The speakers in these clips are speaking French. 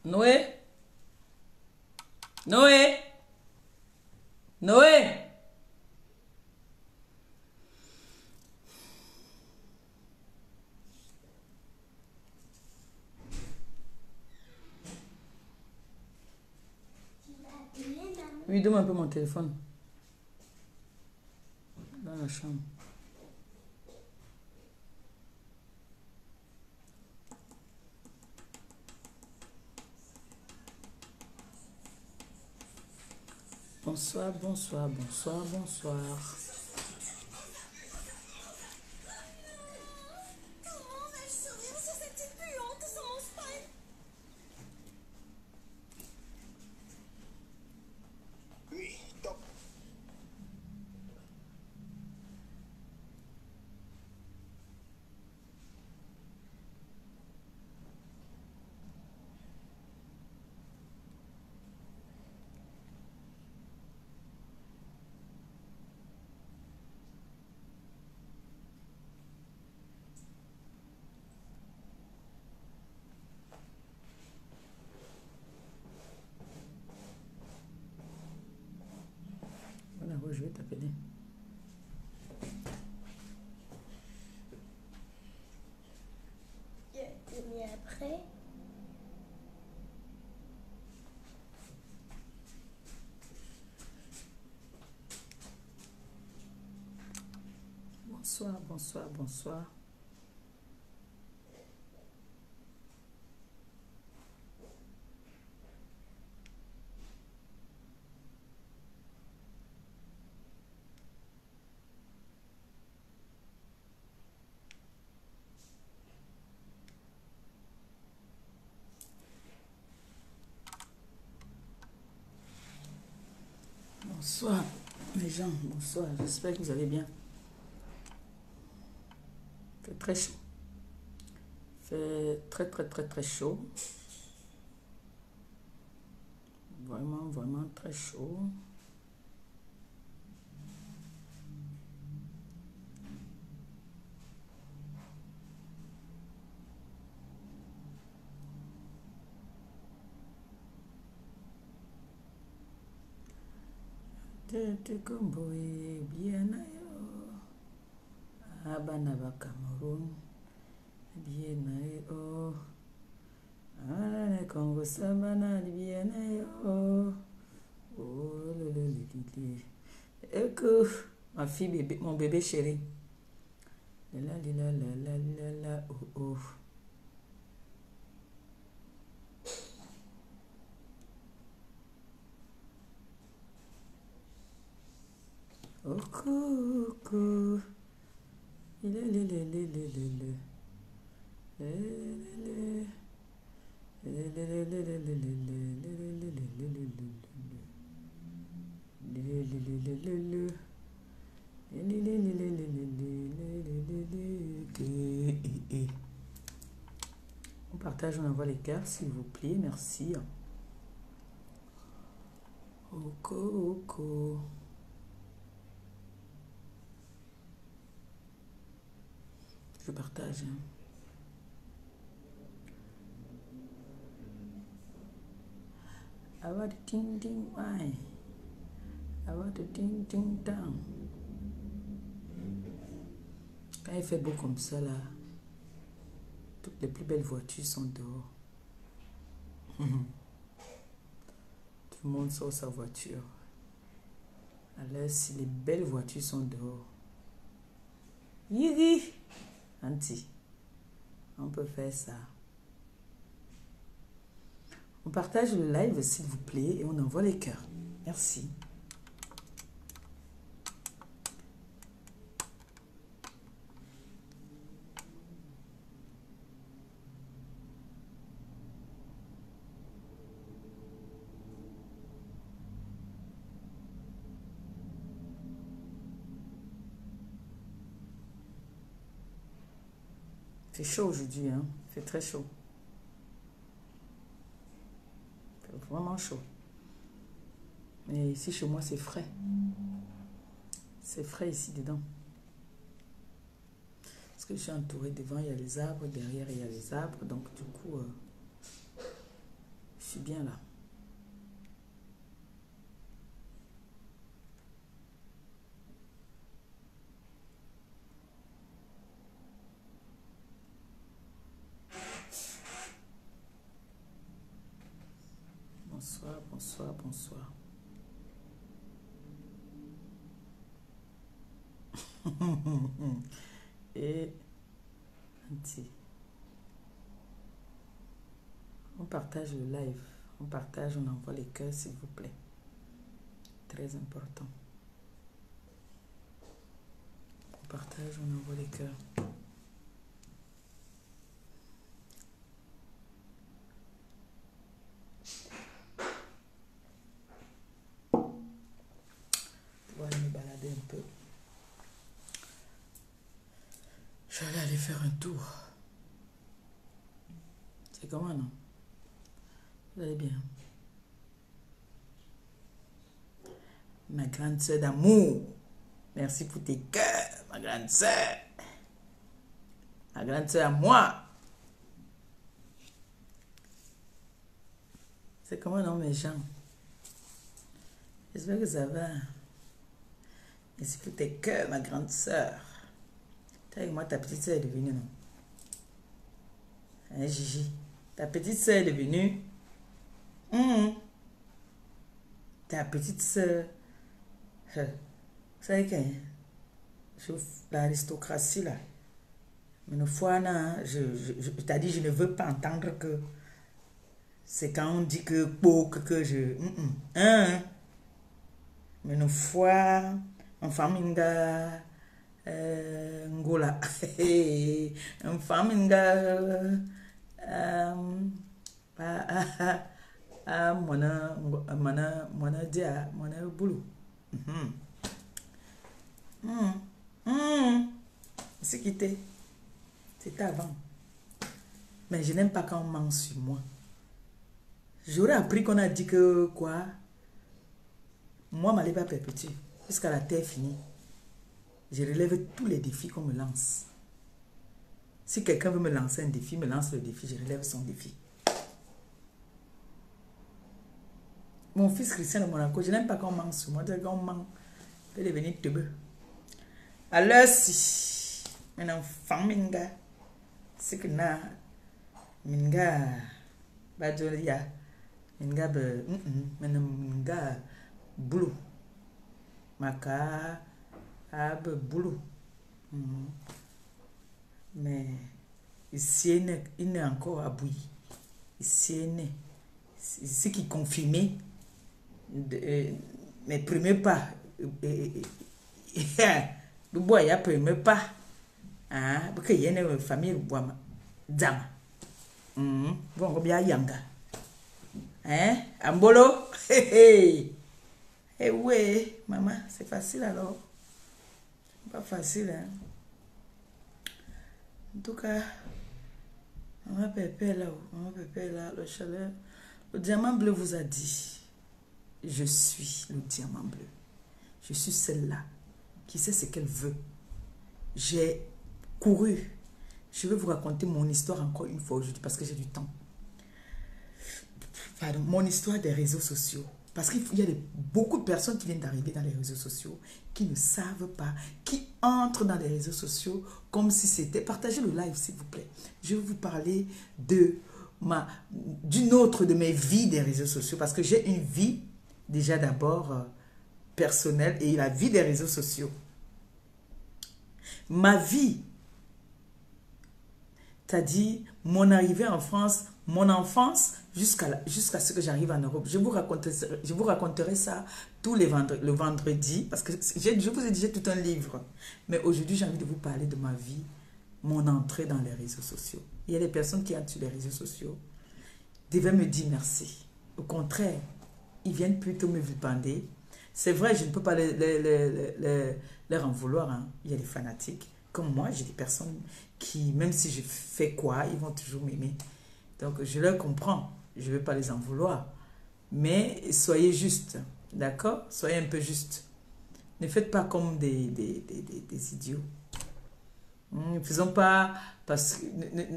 Noé? Noé? Noé? Oui, donne-moi un peu mon téléphone. Dans la chambre. Bonsoir, bonsoir, bonsoir, bonsoir. Voilà, je vais t'appeler. Et après, Bonsoir, bonsoir, bonsoir. Bonsoir, les gens, bonsoir. J'espère que vous allez bien. Il fait très chaud. Il fait très, très, très, très chaud. Vraiment, vraiment très chaud. Tete komboe bien yo. Abana ba Cameroun. Bien yo. Ah, Congo sabana bien yo. Oh, le. Écoute, ma fille bébé, mon bébé chéri. La, oh, oh. Oh, coucou. On partage, on envoie les cœurs, s'il vous plaît, merci. Oko. Je partage. I want to ting ting why. I want to ting ting tang. Quand il fait beau comme ça là, toutes les plus belles voitures sont dehors. Tout le monde sort sa voiture. Alors si les belles voitures sont dehors. Yiri! Anti, on peut faire ça. On partage le live s'il vous plaît et on envoie les cœurs. Merci. C'est chaud aujourd'hui, hein? Il fait très chaud. Il fait vraiment chaud. Mais ici, chez moi, c'est frais. C'est frais ici dedans. Parce que je suis entourée devant, il y a les arbres, derrière, il y a les arbres. Donc, du coup, il suis bien là. Bonsoir, bonsoir, bonsoir. Et anti. On partage le live. On partage, on envoie les cœurs, s'il vous plaît. Très important. On partage, on envoie les cœurs. On va aller me balader un peu. Je vais aller faire un tour. C'est comment, non? Vous allez bien? Ma grande sœur d'amour. Merci pour tes cœurs, ma grande sœur. Ma grande sœur à moi. C'est comment, non, mes gens? J'espère que ça va. Merci pour tes cœurs, ma grande sœur. T'as avec moi, ta petite sœur est devenue, non? Hein, Gigi? Ta petite sœur est devenue. Ta petite sœur. Vous savez que l'aristocratie, là. Mais une fois, je t'ai dit, je ne veux pas entendre que c'est quand on dit que je. Mais une fois, en famille, ngola. En famille, mona dia, mona boulot. C'est quitté. C'était avant. Mais je n'aime pas quand on ment sur moi. J'aurais appris qu'on a dit que quoi? Moi, ma vie va perpétuer. Jusqu'à la terre finie. Je relève tous les défis qu'on me lance. Si quelqu'un veut me lancer un défi, me lance le défi, je relève son défi. Mon fils Christian de Monaco, je n'aime pas quand on ment sur moi. Quand on ment, peut devenir teubeux. Alors si, mon enfant, minga, c'est que na, minga, badolia, minga, minga, boulot, maka, boulot. Mais ici, il n'est encore à bouillir. Ici, ce qui confirmait mes premiers pas. Le bois, il y a premier pas. Parce qu'il y a une famille, le bois, dama. Bon, bien yanga. Ambolo. Eh oui, maman, c'est facile alors. Pas facile, hein. En tout cas, maman Pépé là, maman Pépé là, le chaleur. Le diamant bleu vous a dit, je suis le diamant bleu. Je suis celle-là qui sait ce qu'elle veut. J'ai couru. Je vais vous raconter mon histoire encore une fois aujourd'hui parce que j'ai du temps. Pardon, mon histoire des réseaux sociaux. Parce qu'il y a beaucoup de personnes qui viennent d'arriver dans les réseaux sociaux, qui ne savent pas, qui entrent dans les réseaux sociaux comme si c'était... Partagez le live, s'il vous plaît. Je vais vous parler d'une autre de mes vies des réseaux sociaux. Parce que j'ai une vie, déjà d'abord, personnelle et la vie des réseaux sociaux. Ma vie, c'est-à-dire mon arrivée en France, mon enfance, jusqu'à ce que j'arrive en Europe. Je vous raconterai ça tous les le vendredi, parce que je vous ai dit, j'ai tout un livre. Mais aujourd'hui, j'ai envie de vous parler de ma vie, mon entrée dans les réseaux sociaux. Il y a des personnes qui entrent sur les réseaux sociaux, devaient me dire merci. Au contraire, ils viennent plutôt me vilipender. C'est vrai, je ne peux pas leur en vouloir. Hein. Il y a des fanatiques. Comme moi, j'ai des personnes qui, même si je fais quoi, ils vont toujours m'aimer. Donc, je leur comprends. Je ne vais pas les en vouloir. Mais soyez justes. D'accord? Soyez un peu justes. Ne faites pas comme des idiots. Ne faisons pas...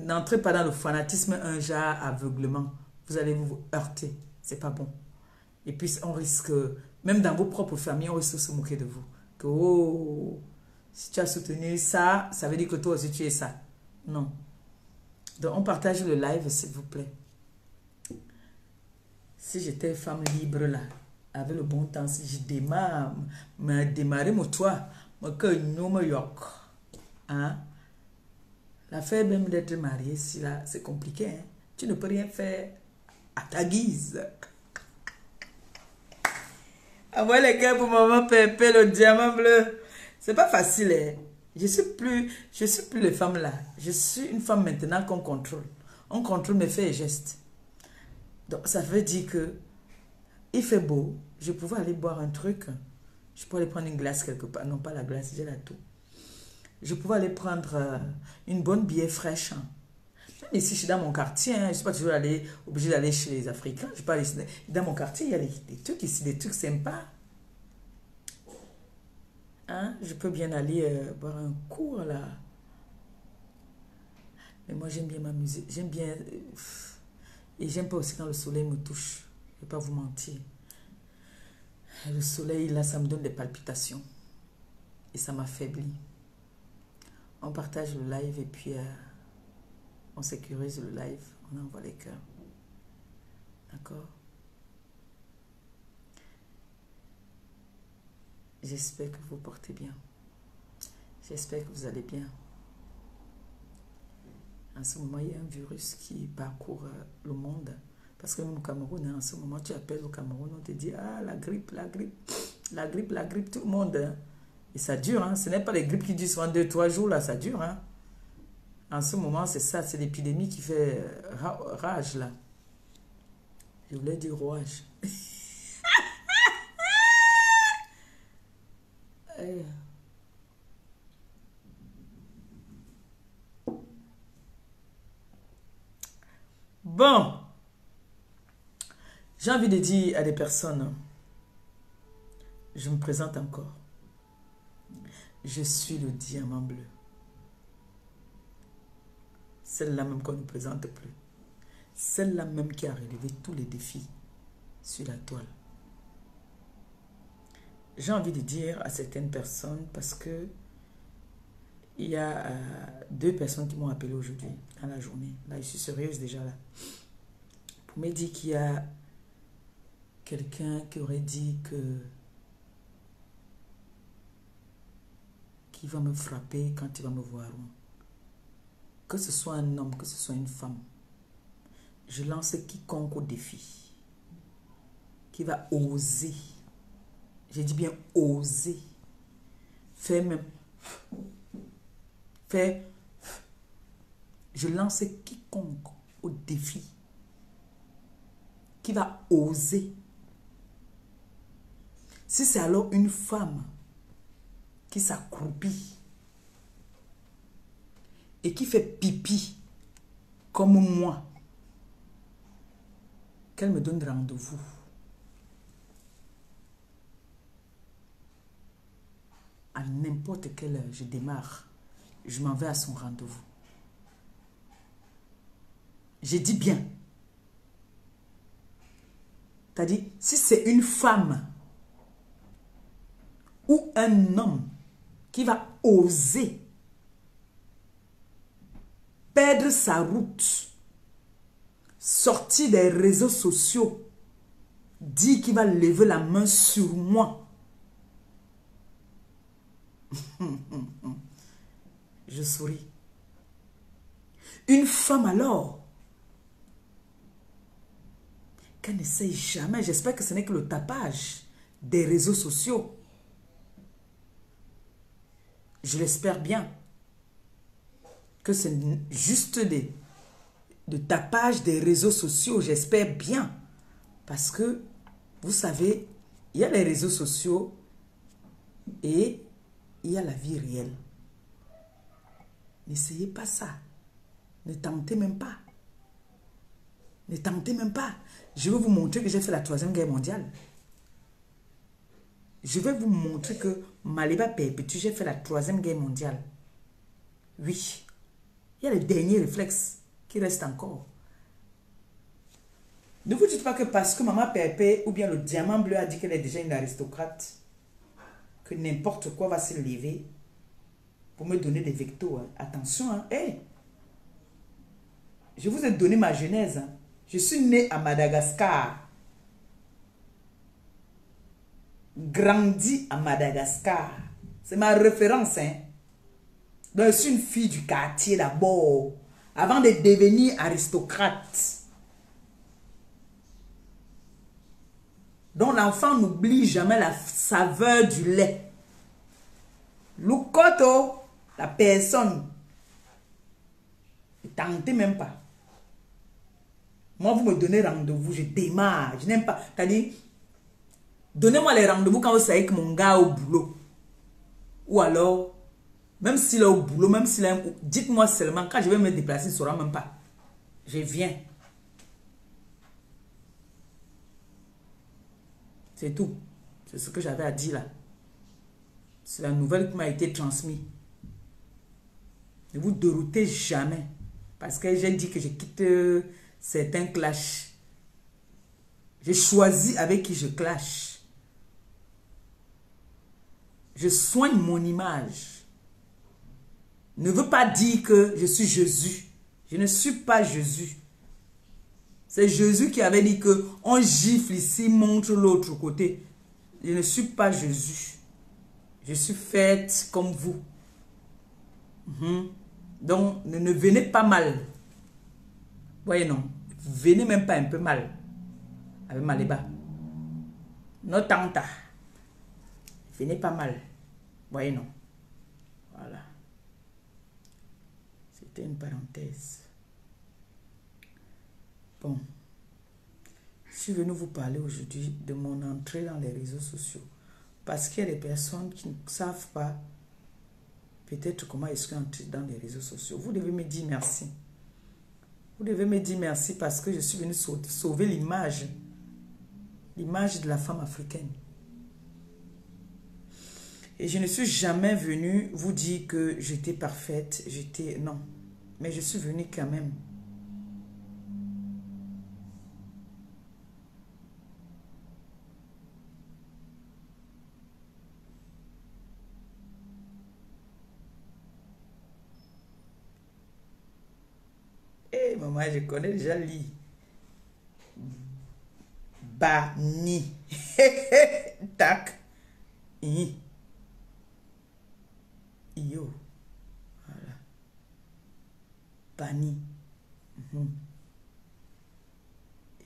N'entrez pas dans le fanatisme, un genre aveuglement. vous allez vous heurter. C'est pas bon. Et puis, on risque, même dans vos propres familles, on risque de se moquer de vous. Que, oh, si tu as soutenu ça, ça veut dire que toi aussi tu es ça. Non. Donc, on partage le live, s'il vous plaît. Si j'étais femme libre là, avec le bon temps, si je démarre, me démarrer mon toit, que nous me yok. Hein? L'affaire même d'être marié, si là, c'est compliqué. Hein? Tu ne peux rien faire à ta guise. Envoie les cœurs pour maman Pépé, le diamant bleu. C'est pas facile. Hein? Je suis plus les femmes là. Je suis une femme maintenant qu'on contrôle. On contrôle mes faits et gestes. Donc, ça veut dire que il fait beau, je pouvais aller boire un truc. Je pouvais aller prendre une glace quelque part. Non, pas la glace, j'ai la toux. Je pouvais aller prendre une bonne bière fraîche. Même ici, je suis dans mon quartier. Hein, je ne suis pas toujours obligé d'aller chez les Africains. Je pas aller, dans mon quartier, il y a des trucs ici, des trucs sympas. Hein, je peux bien aller boire un cours là. Mais moi, j'aime bien m'amuser. J'aime bien... et j'aime pas aussi quand le soleil me touche. Je ne vais pas vous mentir. Le soleil, là, ça me donne des palpitations. Et ça m'affaiblit. On partage le live et puis on sécurise le live. On envoie les cœurs. D'accord? J'espère que vous portez bien. J'espère que vous allez bien. En ce moment, il y a un virus qui parcourt le monde. Parce que même au Cameroun, hein, en ce moment, tu appelles au Cameroun, on te dit, ah, la grippe, la grippe, la grippe, la grippe, tout le monde. Hein. Et ça dure, hein. Ce n'est pas les grippes qui durent souvent 2-3 jours, là, ça dure. Hein. En ce moment, c'est ça, c'est l'épidémie qui fait rage, là. Je voulais dire rouage. Bon, j'ai envie de dire à des personnes, je me présente encore. Je suis le diamant bleu. Celle-là même qu'on ne présente plus. Celle-là même qui a relevé tous les défis sur la toile. J'ai envie de dire à certaines personnes, parce que il y a 2 personnes qui m'ont appelé aujourd'hui, dans la journée. Là, je suis sérieuse déjà là. Pour me dire qu'il y a quelqu'un qui aurait dit qu'il va me frapper quand il va me voir. Que ce soit un homme, que ce soit une femme. Je lance quiconque au défi. Qui va oser. J'ai dit bien oser. Faire même. Faire. Je lance quiconque au défi. Qui va oser. Si c'est alors une femme qui s'accroupit et qui fait pipi comme moi, qu'elle me donne rendez-vous. À n'importe quelle heure, je démarre. Je m'en vais à son rendez-vous. J'ai dit bien. C'est-à-dire, si c'est une femme ou un homme qui va oser perdre sa route, sortir des réseaux sociaux, dire qu'il va lever la main sur moi, je souris. Une femme alors, qu'elle n'essaye jamais, j'espère que ce n'est que le tapage des réseaux sociaux. Je l'espère bien. Que c'est juste de tapage des réseaux sociaux, j'espère bien. Parce que, vous savez, il y a les réseaux sociaux et il y a la vie réelle. N'essayez pas ça. Ne tentez même pas. Ne tentez même pas. Je vais vous montrer que j'ai fait la 3e guerre mondiale. Je vais vous montrer que Maliba Perpétue, j'ai fait la 3e guerre mondiale. Oui. Il y a les derniers réflexes qui restent encore. Ne vous dites pas que parce que maman Pépé ou bien le diamant bleu a dit qu'elle est déjà une aristocrate, que n'importe quoi va se lever pour me donner des vectos. Hein. Attention, hein. Hey, je vous ai donné ma genèse. Hein. Je suis né à Madagascar. Grandi à Madagascar. C'est ma référence. Hein. Donc, je suis une fille du quartier d'abord. Avant de devenir aristocrate. Donc l'enfant n'oublie jamais la saveur du lait. Lukoto, la personne, ne tentez même pas. Moi, vous me donnez rendez-vous, je démarre. Je n'aime pas. C'est-à-dire, donnez-moi les rendez-vous quand vous savez que mon gars est au boulot. Ou alors, même s'il est au boulot, même s'il est... Dites-moi seulement, quand je vais me déplacer, il ne saura même pas. Je viens. C'est tout. C'est ce que j'avais à dire là. C'est la nouvelle qui m'a été transmise. Ne vous déroutez jamais. Parce que j'ai dit que je quitte certains clashs. J'ai choisi avec qui je clash. Je soigne mon image. Ne veut pas dire que je suis Jésus. Je ne suis pas Jésus. C'est Jésus qui avait dit que on gifle ici, montre l'autre côté. Je ne suis pas Jésus. Je suis faite comme vous. Donc, ne venez pas mal. Voyez non. Venez même pas un peu mal. Avec Maléba. Non, tanta. Venez pas mal. Voyez non. Voilà. C'était une parenthèse. Bon, je suis venu vous parler aujourd'hui de mon entrée dans les réseaux sociaux. Parce qu'il y a des personnes qui ne savent pas peut-être comment est-ce qu'on entre dans les réseaux sociaux. Vous devez me dire merci. Vous devez me dire merci parce que je suis venu sauver l'image. L'image de la femme africaine. Et je ne suis jamais venue vous dire que j'étais parfaite. Non. Mais je suis venue quand même. Eh, maman, je connais déjà Li. Bani. Tac. I. Yo. Voilà. Bani.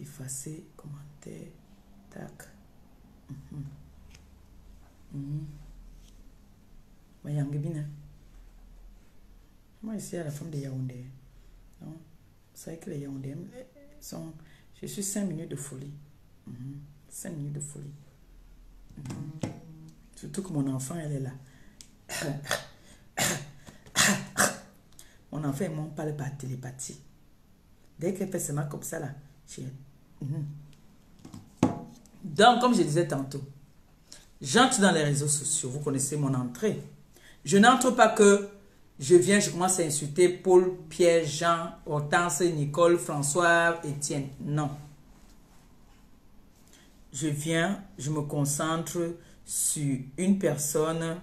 Effacer, commentaire. Tac. Moi, ici, à la femme de Yaoundé. Non? Vous savez que les Yaoundés sont... Je suis 5 minutes de folie. 5 minutes de folie. Surtout que mon enfant, elle est là. Mon enfant, elle m'en parle par télépathie. Dès qu'elle fait seulement comme ça, là, Donc, comme je disais tantôt, j'entre dans les réseaux sociaux. Vous connaissez mon entrée. Je n'entre pas que je viens, je commence à insulter Paul, Pierre, Jean, Hortense, Nicole, François, Étienne. Non. Je viens, je me concentre sur une personne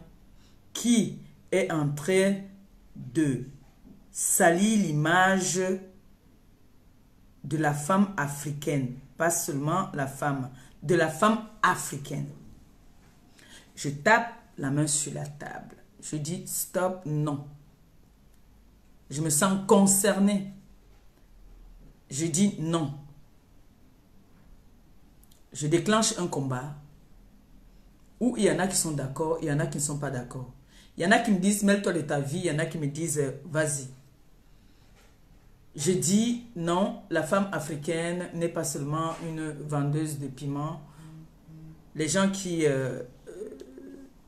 qui est en train de salir l'image de la femme africaine. Pas seulement la femme, de la femme africaine. Je tape la main sur la table. Je dis stop, non. Je me sens concernée. Je dis non. Je déclenche un combat où il y en a qui sont d'accord, il y en a qui ne sont pas d'accord. Il y en a qui me disent mêle-toi de ta vie, il y en a qui me disent vas-y. Je dis non, la femme africaine n'est pas seulement une vendeuse de piments. Les gens qui...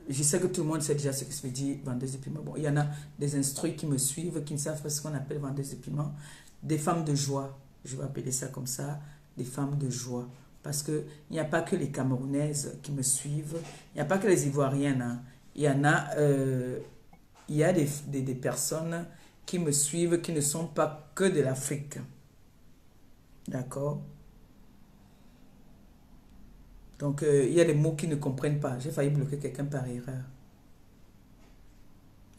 je sais que tout le monde sait déjà ce que ça veut dire vendeuse de piments. Bon, il y en a des instruits qui me suivent, qui ne savent pas ce qu'on appelle vendeuse de piments. Des femmes de joie, je vais appeler ça comme ça, des femmes de joie. Parce qu'il n'y a pas que les Camerounaises qui me suivent, il n'y a pas que les Ivoiriennes. Hein. Il y en a, il y a des personnes qui me suivent qui ne sont pas que de l'Afrique. D'accord? Donc, il y a des mots qu'ils ne comprennent pas. J'ai failli bloquer quelqu'un par erreur.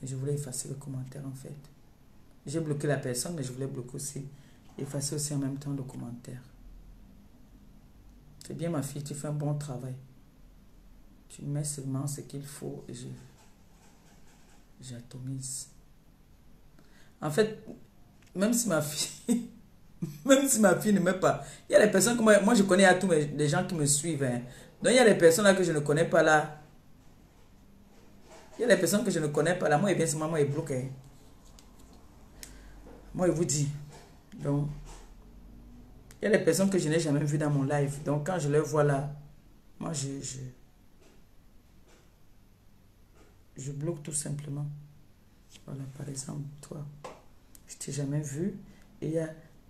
Et je voulais effacer le commentaire en fait. J'ai bloqué la personne, mais je voulais bloquer aussi, effacer aussi en même temps le commentaire. C'est bien ma fille, tu fais un bon travail. Tu mets seulement ce qu'il faut et j'atomise. En fait, même si ma fille, même si ma fille ne met pas, il y a des personnes que moi je connais à tous les gens qui me suivent. Hein. Donc il y a des personnes là que je ne connais pas là. Il y a des personnes que je ne connais pas là. Moi, et bien seulement moi, il bloque. Hein. Moi, je vous dis. Donc, il y a des personnes que je n'ai jamais vues dans mon live. Donc, quand je les vois là, moi, je bloque tout simplement. Voilà, par exemple, toi, je t'ai jamais vu. Et il y a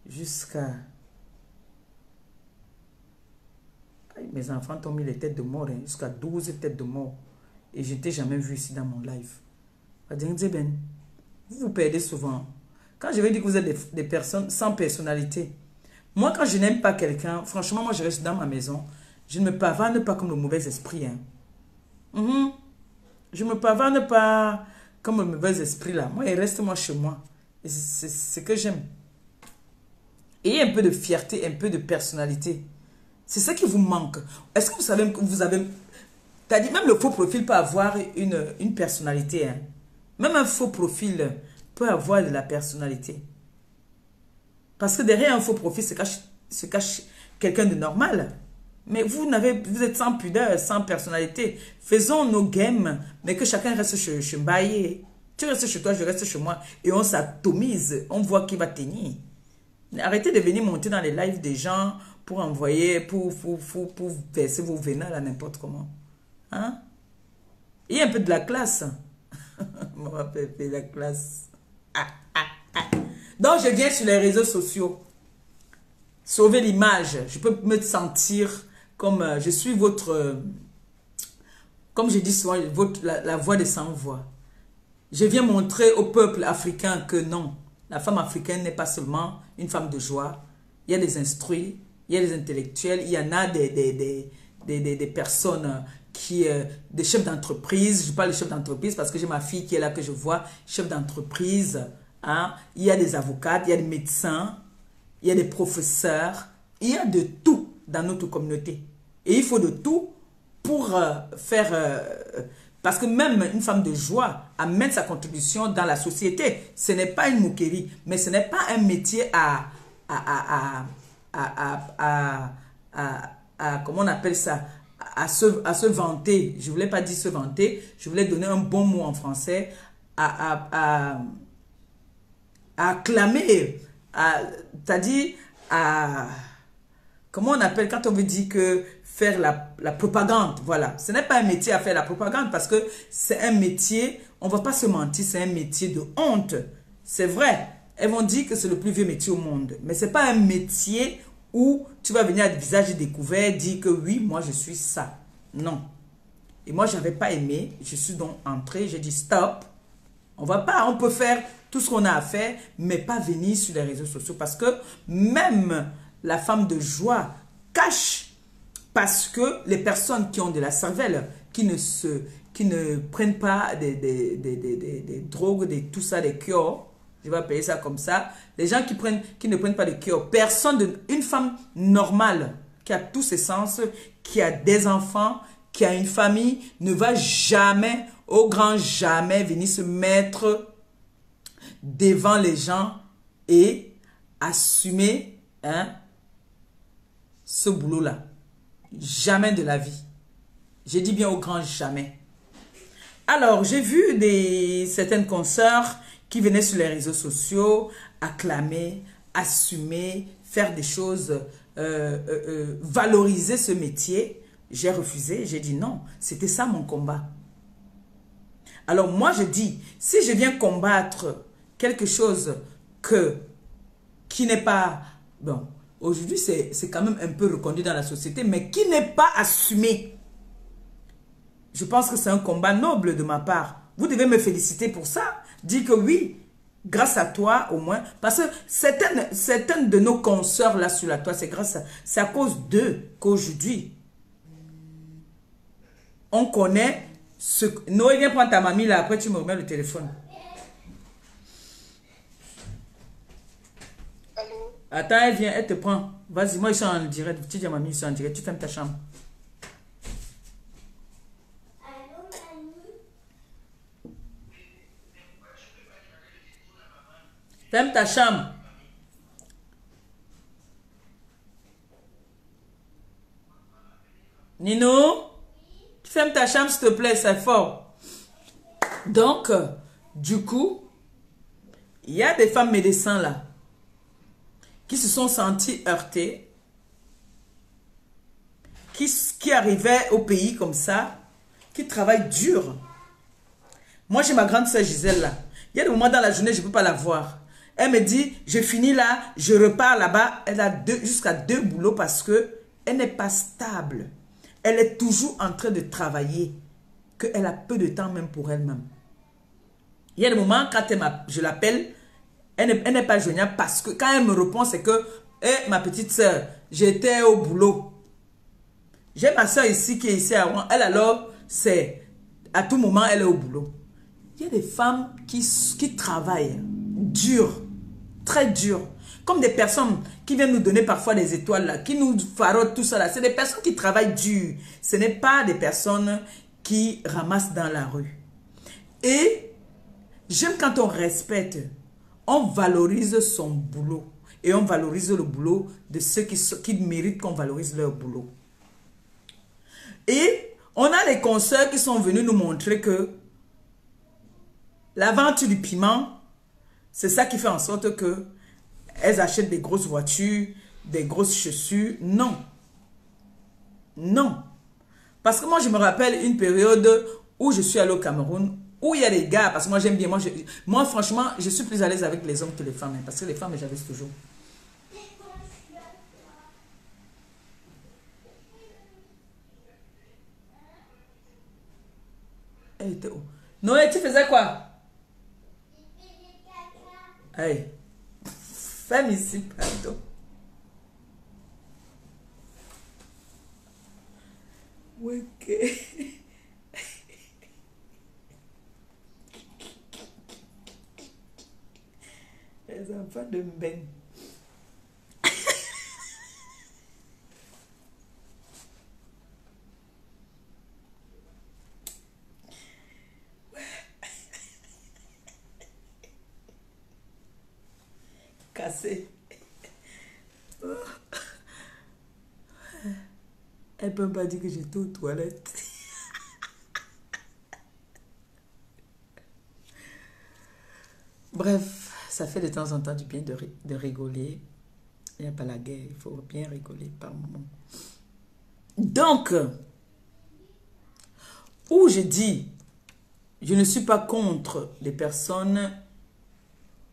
jusqu'à... Mes enfants t'ont mis les têtes de mort, hein, jusqu'à 12 têtes de mort. Et je ne t'ai jamais vu ici dans mon live. Vous vous perdez souvent. Quand je vais dire que vous êtes des personnes sans personnalité, moi, quand je n'aime pas quelqu'un, franchement, moi, je reste dans ma maison. Je ne me pavane pas comme le mauvais esprit. Hein. Je ne me pavane pas comme le mauvais esprit là. Moi, il reste moi chez moi. C'est ce que j'aime. Ayez un peu de fierté, un peu de personnalité. C'est ça qui vous manque. Est-ce que vous savez que vous avez... T'as dit, même le faux profil peut avoir une personnalité. Hein. Même un faux profil peut avoir de la personnalité. Parce que derrière un faux profil se cache quelqu'un de normal. Mais vous êtes sans pudeur, sans personnalité. Faisons nos games, mais que chacun reste chez Mbaye. Tu restes chez toi, je reste chez moi. Et on s'atomise, on voit qui va tenir. Arrêtez de venir monter dans les lives des gens pour envoyer, pour verser vos vénins là n'importe comment. Hein? Il y a un peu de la classe. On va faire de la classe. Donc, je viens sur les réseaux sociaux. Sauver l'image. Je peux me sentir comme je suis votre... comme je dis souvent, la voix des sans-voix. Je viens montrer au peuple africain que non. La femme africaine n'est pas seulement une femme de joie. Il y a des instruits, il y a des intellectuels, il y en a des personnes qui... des chefs d'entreprise. Je parle de chefs d'entreprise parce que j'ai ma fille qui est là que je vois. Chef d'entreprise. Hein? Il y a des avocates, il y a des médecins, il y a des professeurs. Il y a de tout dans notre communauté. Et il faut de tout pour faire... parce que même une femme de joie amène sa contribution dans la société. Ce n'est pas une moquerie, mais ce n'est pas un métier comment on appelle ça, à se vanter. Je ne voulais pas dire se vanter, je voulais donner un bon mot en français, à acclamer, c'est-à-dire comment on appelle quand on veut dire que faire la propagande, voilà. Ce n'est pas un métier à faire la propagande parce que c'est un métier, on ne va pas se mentir, c'est un métier de honte. C'est vrai, elles vont dire que c'est le plus vieux métier au monde, mais ce n'est pas un métier où tu vas venir à visage découvert dire que oui, moi je suis ça. Non. Et moi, je n'avais pas aimé, je suis donc entrée, j'ai dit stop. On peut faire tout ce qu'on a à faire, mais pas venir sur les réseaux sociaux parce que même la femme de joie cache parce que les personnes qui ont de la cervelle, qui ne prennent pas des drogues, tout ça, des cures, je vais appeler ça comme ça, les gens qui ne prennent pas de cure, une femme normale qui a tous ses sens, qui a des enfants, qui a une famille, ne va jamais, au grand jamais, venir se mettre devant les gens et assumer ce boulot-là. Jamais de la vie. Je dis bien au grand jamais. Alors, j'ai vu certaines consoeurs qui venaient sur les réseaux sociaux acclamer, assumer, faire des choses, valoriser ce métier. J'ai refusé, j'ai dit non, c'était ça mon combat. Alors moi je dis, si je viens combattre quelque chose qui n'est pas... Bon, aujourd'hui c'est quand même un peu reconnu dans la société, mais qui n'est pas assumé. Je pense que c'est un combat noble de ma part. Vous devez me féliciter pour ça. Dire que oui, grâce à toi au moins. Parce que certaines de nos consoeurs là sur la toile, c'est à cause d'eux qu'aujourd'hui, on connaît ce... Noé, viens prendre ta mamie là, après tu me remets le téléphone. Allô? Attends, elle vient, elle te prend. Vas-y, moi je suis en direct. Tu dis à mamie, je suis en direct. Tu fermes ta chambre. Ferme ta chambre. Nino, tu fermes ta chambre s'il te plaît, c'est fort. Donc, du coup, il y a des femmes médecins là qui se sont senties heurtées, qui arrivaient au pays comme ça, qui travaillent dur. Moi, j'ai ma grande sœur Gisèle là. Il y a des moments dans la journée, je ne peux pas la voir. Elle me dit, je finis là, je repars là-bas. Elle a jusqu'à 2 boulots parce que elle n'est pas stable. Elle est toujours en train de travailler, qu'elle a peu de temps même pour elle-même. Il y a des moments, quand je l'appelle, elle n'est pas joignable parce que quand elle me répond, c'est que, ma petite soeur, j'étais au boulot. J'ai ma soeur ici qui est ici à Rouen. Elle alors, c'est à tout moment, elle est au boulot. Il y a des femmes qui travaillent dur, très dur. Comme des personnes qui viennent nous donner parfois des étoiles là, qui nous farautent tout ça là. C'est des personnes qui travaillent dur. Ce n'est pas des personnes qui ramassent dans la rue. Et j'aime quand on respecte, on valorise son boulot. Et on valorise le boulot de ceux qui méritent qu'on valorise leur boulot. Et on a les consoeurs qui sont venus nous montrer que la vente du piment, c'est ça qui fait en sorte que elles achètent des grosses voitures, des grosses chaussures. Non. Non. Parce que moi, je me rappelle une période où je suis allée au Cameroun, où il y a des gars, parce que moi, j'aime bien. Moi, franchement, je suis plus à l'aise avec les hommes que les femmes. Hein, parce que les femmes, j'avais toujours. Elle était où? Noé, tu faisais quoi? Hey. Femme ici, pardon. Ok. Les enfants de Ben. Cassé. Elle peut pas dire que j'étais aux toilettes. Bref, ça fait de temps en temps du bien de rigoler. Il n'y a pas la guerre, il faut bien rigoler par moment. Donc, où je dis, je ne suis pas contre les personnes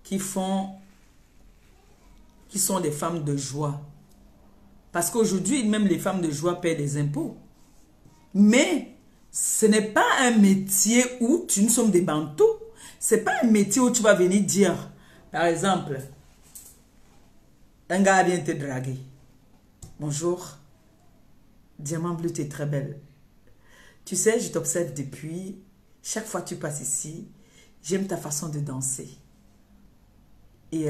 qui sont des femmes de joie. Parce qu'aujourd'hui, même les femmes de joie paient des impôts. Mais ce n'est pas un métier où nous sommes des bantous. Ce n'est pas un métier où tu vas venir dire, par exemple, un gars vient te draguer. Bonjour, diamant bleu, tu es très belle. Tu sais, je t'observe depuis, chaque fois que tu passes ici, j'aime ta façon de danser. Et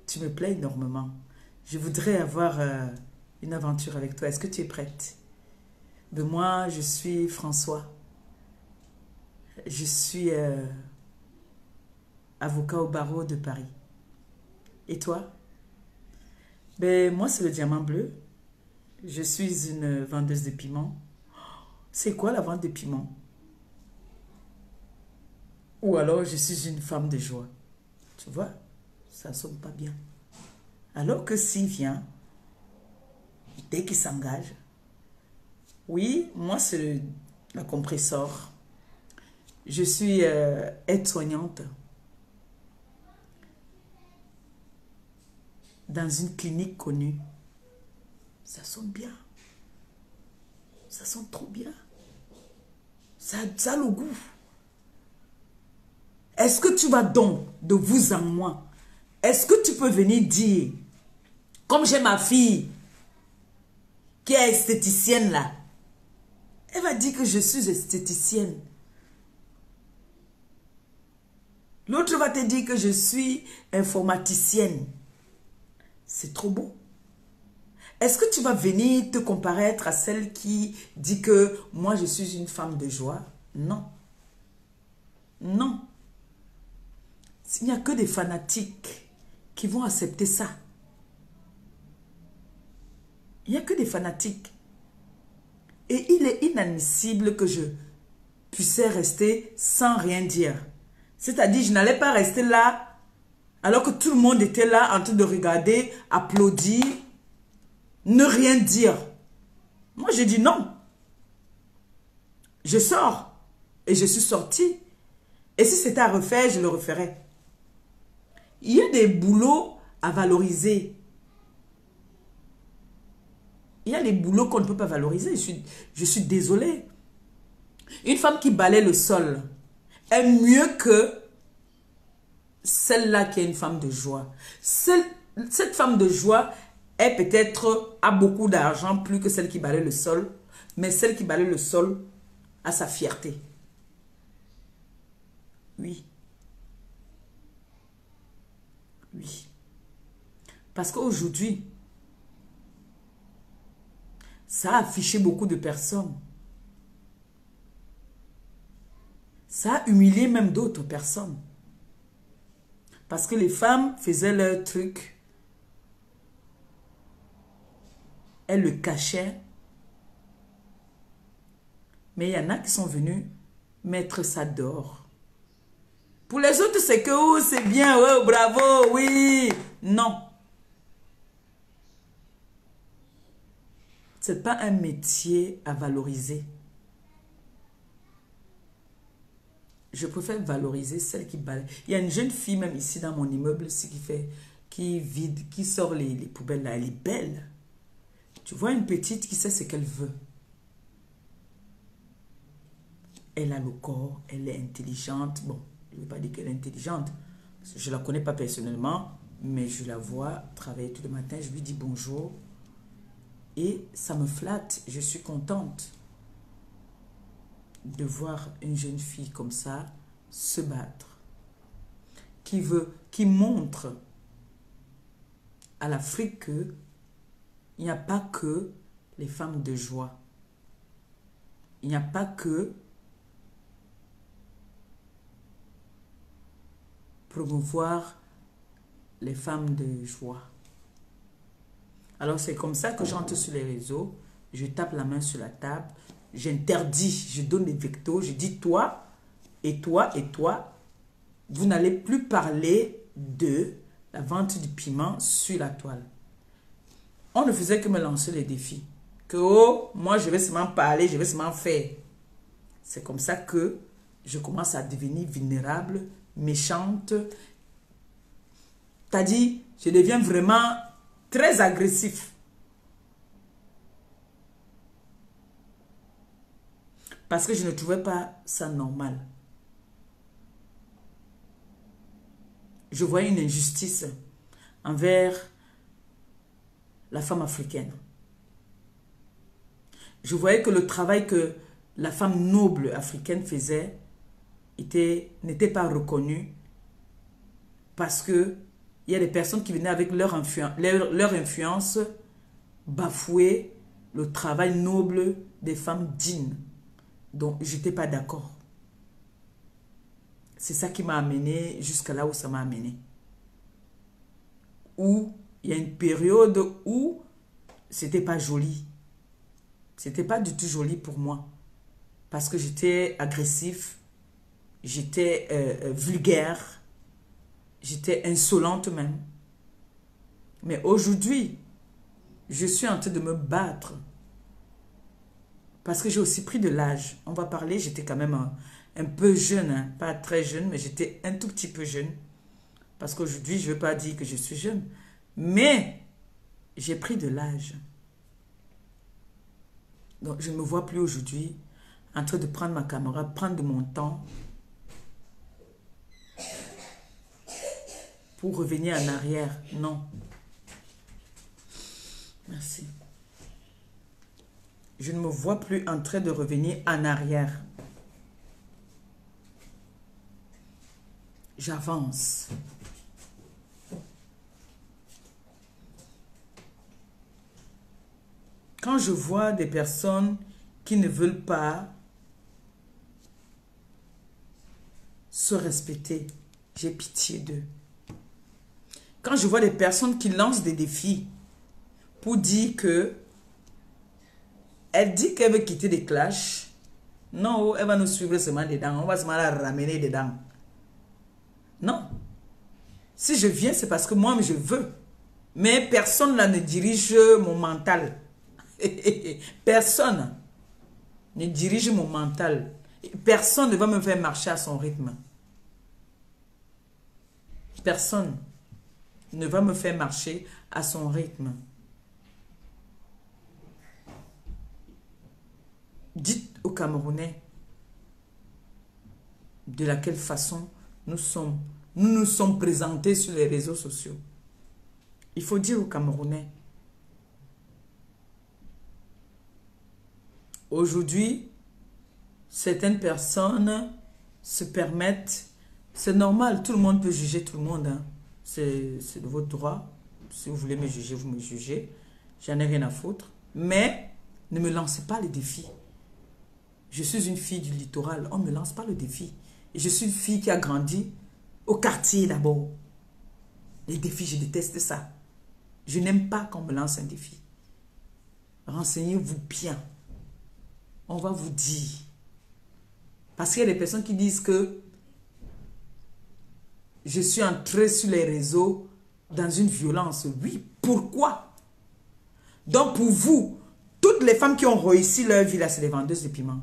tu me plais énormément. Je voudrais avoir une aventure avec toi. Est-ce que tu es prête? Ben moi, je suis François. Je suis avocat au barreau de Paris. Et toi? Ben moi, c'est le diamant bleu. Je suis une vendeuse de piments. C'est quoi la vente de piments? Ou alors, je suis une femme de joie. Tu vois? Ça ne sonne pas bien. Alors que s'il vient, dès qu'il s'engage, oui, moi c'est la compresseur. Je suis aide-soignante dans une clinique connue. Ça sonne bien. Ça sonne trop bien. Ça a le goût. Est-ce que tu vas donc, de vous en moi, est-ce que tu peux venir dire, comme j'ai ma fille qui est esthéticienne là, Elle va dire que je suis esthéticienne. L'autre va te dire que je suis informaticienne. C'est trop beau. Est-ce que tu vas venir te comparaître à celle qui dit que moi je suis une femme de joie? Non. Non. Il n'y a que des fanatiques qui vont accepter ça. Il n'y a que des fanatiques. Et il est inadmissible que je puisse rester sans rien dire. C'est-à-dire, je n'allais pas rester là alors que tout le monde était là en train de regarder, applaudir, ne rien dire. Moi, j'ai dit non. Je sors. Et je suis sortie. Et si c'était à refaire, je le referais. Il y a des boulots à valoriser. Il y a des boulots qu'on ne peut pas valoriser. Je suis désolée. Une femme qui balaie le sol est mieux que celle-là qui est une femme de joie. Cette femme de joie est peut-être a beaucoup d'argent plus que celle qui balaie le sol. Mais celle qui balaie le sol a sa fierté. Oui. Oui. Parce qu'aujourd'hui, ça a affiché beaucoup de personnes. Ça a humilié même d'autres personnes. Parce que les femmes faisaient leur truc. Elles le cachaient. Mais il y en a qui sont venus mettre ça dehors. Pour les autres, c'est que oh, c'est bien, oh, bravo, oui. Non. Ce n'est pas un métier à valoriser. Je préfère valoriser celle qui balaye. Il y a une jeune fille même ici dans mon immeuble qui vide, qui sort les poubelles là. Elle est belle. Tu vois une petite qui sait ce qu'elle veut. Elle a le corps, elle est intelligente. Bon, je ne veux pas dire qu'elle est intelligente. Parce que je ne la connais pas personnellement, mais je la vois travailler tout le matin. Je lui dis bonjour. Et ça me flatte. Je suis contente de voir une jeune fille comme ça se battre. Qui montre à l'Afrique qu'il n'y a pas que les femmes de joie. Il n'y a pas que promouvoir les femmes de joie. Alors c'est comme ça que j'entre sur les réseaux, je tape la main sur la table, j'interdis, je donne des vectos, je dis toi, et toi, et toi, vous n'allez plus parler de la vente du piment sur la toile. On ne faisait que me lancer les défis. Que oh, moi je vais seulement parler, je vais seulement faire. C'est comme ça que je commence à devenir vulnérable, méchante. T'as dit, je deviens vraiment très agressif. Parce que je ne trouvais pas ça normal. Je voyais une injustice envers la femme africaine. Je voyais que le travail que la femme noble africaine faisait n'était pas reconnu parce que il y a des personnes qui venaient avec leur influence bafouer le travail noble des femmes dignes. Donc, je n'étais pas d'accord. C'est ça qui m'a amené jusqu'à là où ça m'a amené. Où il y a une période où c'était pas joli. C'était pas du tout joli pour moi. Parce que j'étais agressif, j'étais vulgaire, j'étais insolente même. Mais aujourd'hui, je suis en train de me battre. Parce que j'ai aussi pris de l'âge. On va parler, j'étais quand même un peu jeune, hein. Pas très jeune, mais j'étais un tout petit peu jeune. Parce qu'aujourd'hui, je ne veux pas dire que je suis jeune. Mais j'ai pris de l'âge. Donc, je ne me vois plus aujourd'hui en train de prendre ma caméra, prendre de mon temps pour revenir en arrière. Non. Merci. Je ne me vois plus en train de revenir en arrière. J'avance. Quand je vois des personnes qui ne veulent pas se respecter, j'ai pitié d'eux. Quand je vois des personnes qui lancent des défis pour dire que elle dit qu'elle veut quitter des clashs, non, elle va nous suivre seulement dedans, on va seulement la ramener dedans. Non. Si je viens, c'est parce que moi, je veux. Mais personne là ne dirige mon mental. Personne ne dirige mon mental. Personne ne va me faire marcher à son rythme. Personne ne va me faire marcher à son rythme. Dites aux Camerounais de laquelle façon nous nous sommes présentés sur les réseaux sociaux. Il faut dire aux Camerounais, aujourd'hui, certaines personnes se permettent, c'est normal, tout le monde peut juger tout le monde, hein. C'est de votre droit. Si vous voulez me juger, vous me jugez. J'en ai rien à foutre. Mais ne me lancez pas les défis. Je suis une fille du littoral, on ne me lance pas le défi. Et je suis une fille qui a grandi au quartier d'abord. Les défis, je déteste ça. Je n'aime pas qu'on me lance un défi. Renseignez-vous bien. On va vous dire. Parce qu'il y a des personnes qui disent que je suis entrée sur les réseaux dans une violence. Oui, pourquoi? Donc pour vous, toutes les femmes qui ont réussi leur vie là, c'est les vendeuses de piments.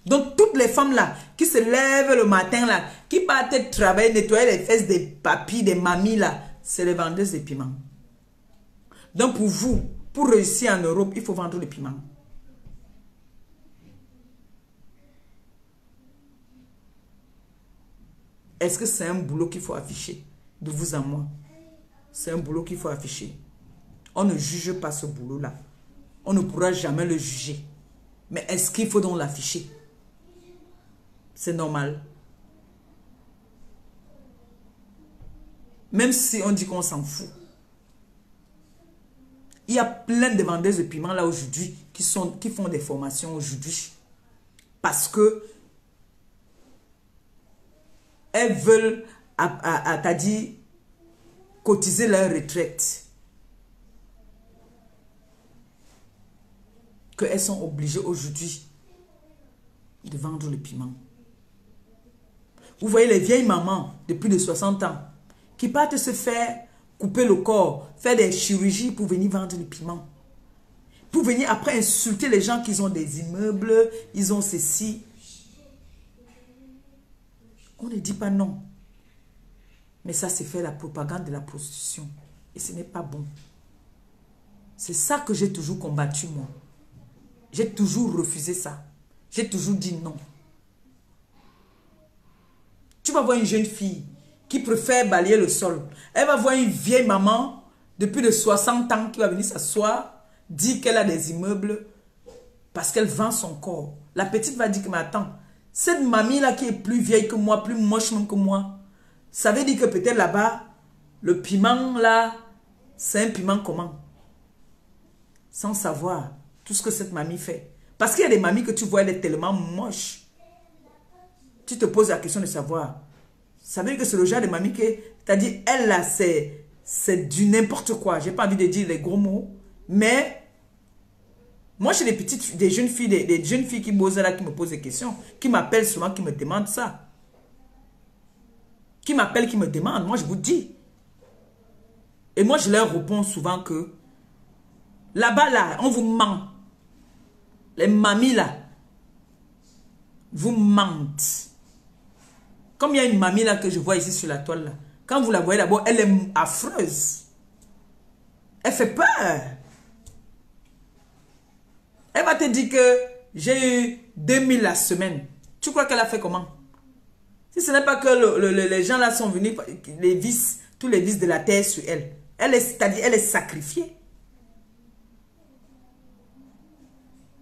Donc toutes les femmes là, qui se lèvent le matin là, qui partent travailler, nettoyer les fesses des papis, des mamies là, c'est les vendeuses de piments. Donc pour vous, pour réussir en Europe, il faut vendre le piment. Est-ce que c'est un boulot qu'il faut afficher? De vous à moi. C'est un boulot qu'il faut afficher. On ne juge pas ce boulot-là. On ne pourra jamais le juger. Mais est-ce qu'il faut donc l'afficher? C'est normal. Même si on dit qu'on s'en fout. Il y a plein de vendeuses de piments là aujourd'hui qui font des formations aujourd'hui. Parce que elles veulent, t'as dit, cotiser leur retraite. Qu'elles sont obligées aujourd'hui de vendre le piment. Vous voyez les vieilles mamans de plus de 60 ans qui partent se faire couper le corps, faire des chirurgies pour venir vendre le piment. Pour venir après insulter les gens qui ont des immeubles, ils ont ceci. On ne dit pas non. Mais ça, c'est faire la propagande de la prostitution. Et ce n'est pas bon. C'est ça que j'ai toujours combattu, moi. J'ai toujours refusé ça. J'ai toujours dit non. Tu vas voir une jeune fille qui préfère balayer le sol. Elle va voir une vieille maman de plus de 60 ans qui va venir s'asseoir, dire qu'elle a des immeubles parce qu'elle vend son corps. La petite va dire que, mais attends, cette mamie-là qui est plus vieille que moi, plus moche même que moi, ça veut dire que peut-être là-bas, le piment là, c'est un piment comment? Sans savoir tout ce que cette mamie fait. Parce qu'il y a des mamies que tu vois, elle est tellement moche. Tu te poses la question de savoir. Ça veut dire que c'est le genre de mamie qui, t'as dit, elle là, c'est du n'importe quoi. J'ai pas envie de dire les gros mots. Mais, moi, j'ai des jeunes filles, des jeunes filles qui bossent là, qui me posent des questions, qui m'appellent souvent, qui me demandent ça. Qui m'appellent, qui me demandent. Moi, je vous dis. Et moi, je leur réponds souvent que, là-bas, là, on vous ment. Les mamies, là, vous mentent. Comme il y a une mamie, là, que je vois ici sur la toile, là. Quand vous la voyez d'abord, elle est affreuse. Elle fait peur. Elle va te dire que j'ai eu 2000 la semaine. Tu crois qu'elle a fait comment? Si ce n'est pas que les gens là sont venus, tous les vices de la terre sur elle. C'est-à-dire, elle est sacrifiée.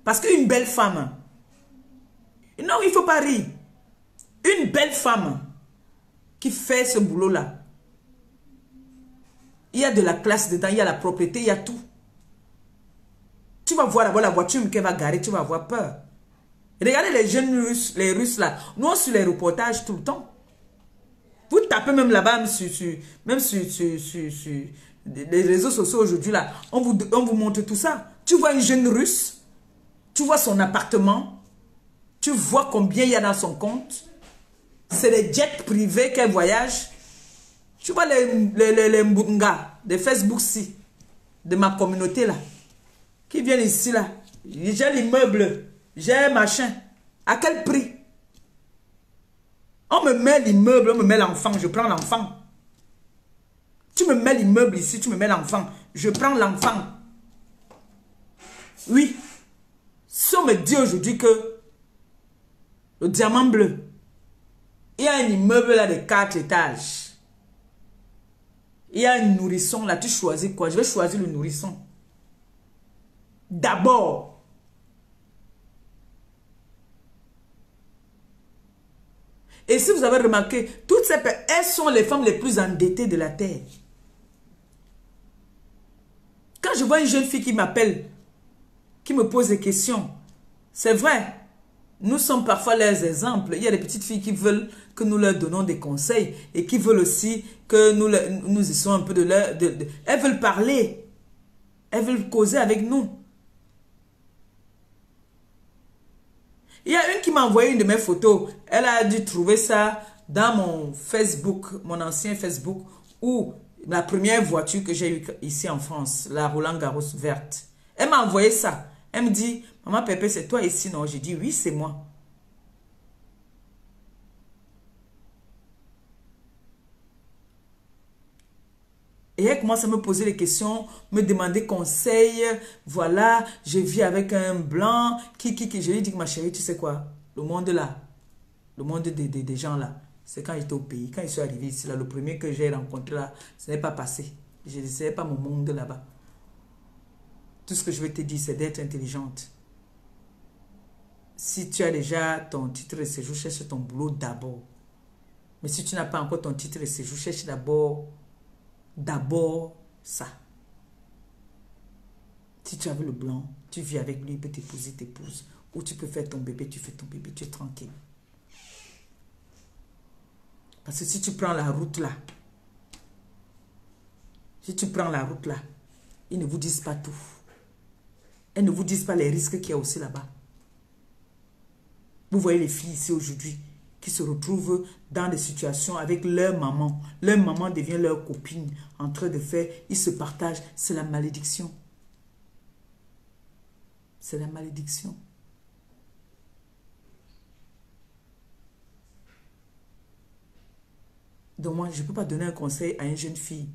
Parce qu'une belle femme, non, il ne faut pas rire. Une belle femme qui fait ce boulot-là, il y a de la classe dedans, il y a la propriété, il y a tout. Tu vas voir d'abord la voiture qu'elle va garer, tu vas avoir peur. Regardez les jeunes Russes, les Russes là. Nous, sur les reportages tout le temps. Vous tapez même là-bas, même sur les réseaux sociaux aujourd'hui là. On vous montre tout ça. Tu vois une jeune Russe, tu vois son appartement, tu vois combien il y a dans son compte. C'est les jets privés qu'elle voyage. Tu vois les mbunga de Facebook-ci, de ma communauté là, qui viennent ici là. J'ai l'immeuble, j'ai machin. À quel prix? On me met l'immeuble, on me met l'enfant, je prends l'enfant. Tu me mets l'immeuble ici, tu me mets l'enfant, je prends l'enfant. Oui. Si on me dit aujourd'hui que le diamant bleu, il y a un immeuble là de 4 étages. Il y a un nourrisson là, tu choisis quoi? Je vais choisir le nourrisson. D'abord. Et si vous avez remarqué, toutes ces personnes, elles sont les femmes les plus endettées de la terre. Quand je vois une jeune fille qui m'appelle, qui me pose des questions, c'est vrai, nous sommes parfois leurs exemples. Il y a des petites filles qui veulent que nous leur donnons des conseils et qui veulent aussi que nous y soyons un peu de leur... elles veulent parler. Elles veulent causer avec nous. Il y a une qui m'a envoyé une de mes photos. Elle a dû trouver ça dans mon Facebook, mon ancien Facebook, où la première voiture que j'ai eue ici en France, la Roland Garros verte. Elle m'a envoyé ça. Elle me dit, maman Pépé, c'est toi ici, non? J'ai dit, oui, c'est moi. Et elle commence à me poser des questions, me demander conseil. Voilà, je vis avec un blanc. Je lui dis que ma chérie, tu sais quoi? Le monde là, le monde des gens là, c'est quand j'étais au pays. Quand je suis arrivé ici, là, le premier que j'ai rencontré là, ce n'est pas passé. Je ne sais pas mon monde là-bas. Tout ce que je veux te dire, c'est d'être intelligente. Si tu as déjà ton titre de séjour, cherche ton boulot d'abord. Mais si tu n'as pas encore ton titre de séjour, cherche d'abord ça. Si tu as le blanc, tu vis avec lui, il peut t'épouser, t'épouse. Ou tu peux faire ton bébé, tu fais ton bébé, tu es tranquille. Parce que si tu prends la route là, ils ne vous disent pas tout. Elles ne vous disent pas les risques qu'il y a aussi là-bas. Vous voyez les filles ici aujourd'hui qui se retrouvent dans des situations avec leur maman. Leur maman devient leur copine en train de faire. Ils se partagent. C'est la malédiction. C'est la malédiction. Donc moi, je ne peux pas donner un conseil à une jeune fille.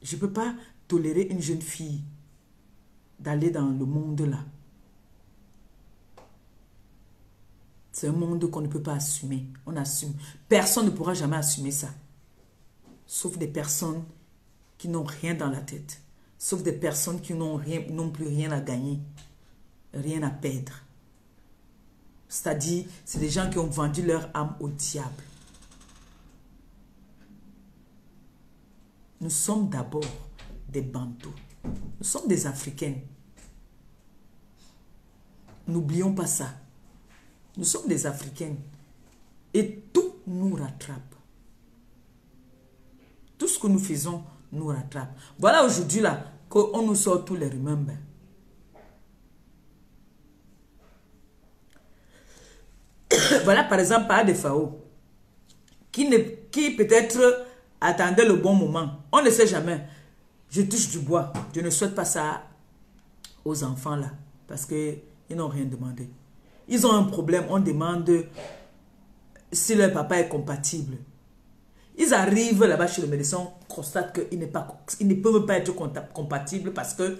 Je ne peux pas tolérer une jeune fille d'aller dans le monde là. C'est un monde qu'on ne peut pas assumer. On assume. Personne ne pourra jamais assumer ça. Sauf des personnes qui n'ont rien dans la tête. Sauf des personnes qui n'ont plus rien à gagner. Rien à perdre. C'est-à-dire, c'est des gens qui ont vendu leur âme au diable. Nous sommes d'abord des Bantous. Nous sommes des Africaines. N'oublions pas ça. Nous sommes des Africaines. Et tout nous rattrape. Tout ce que nous faisons nous rattrape. Voilà aujourd'hui là qu'on nous sort tous les remembers. Voilà par exemple par des FAO qui peut-être attendait le bon moment. On ne sait jamais. Je touche du bois. Je ne souhaite pas ça aux enfants là. Parce qu'ils n'ont rien demandé. Ils ont un problème. On demande si leur papa est compatible. Ils arrivent là-bas chez le médecin. On constate qu'ils ne peuvent pas être compatibles parce que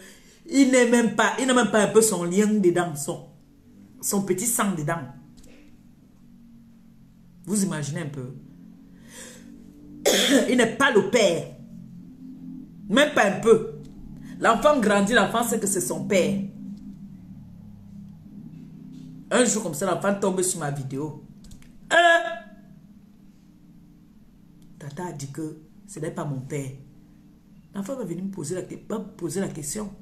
il n'a même pas un peu son lien dedans. Son petit sang dedans. Vous imaginez un peu. Il n'est pas le père. Même pas un peu. L'enfant grandit, l'enfant sait que c'est son père. Un jour comme ça, l'enfant tombe sur ma vidéo. Tata a dit que ce n'est pas mon père. L'enfant va venir me poser la question.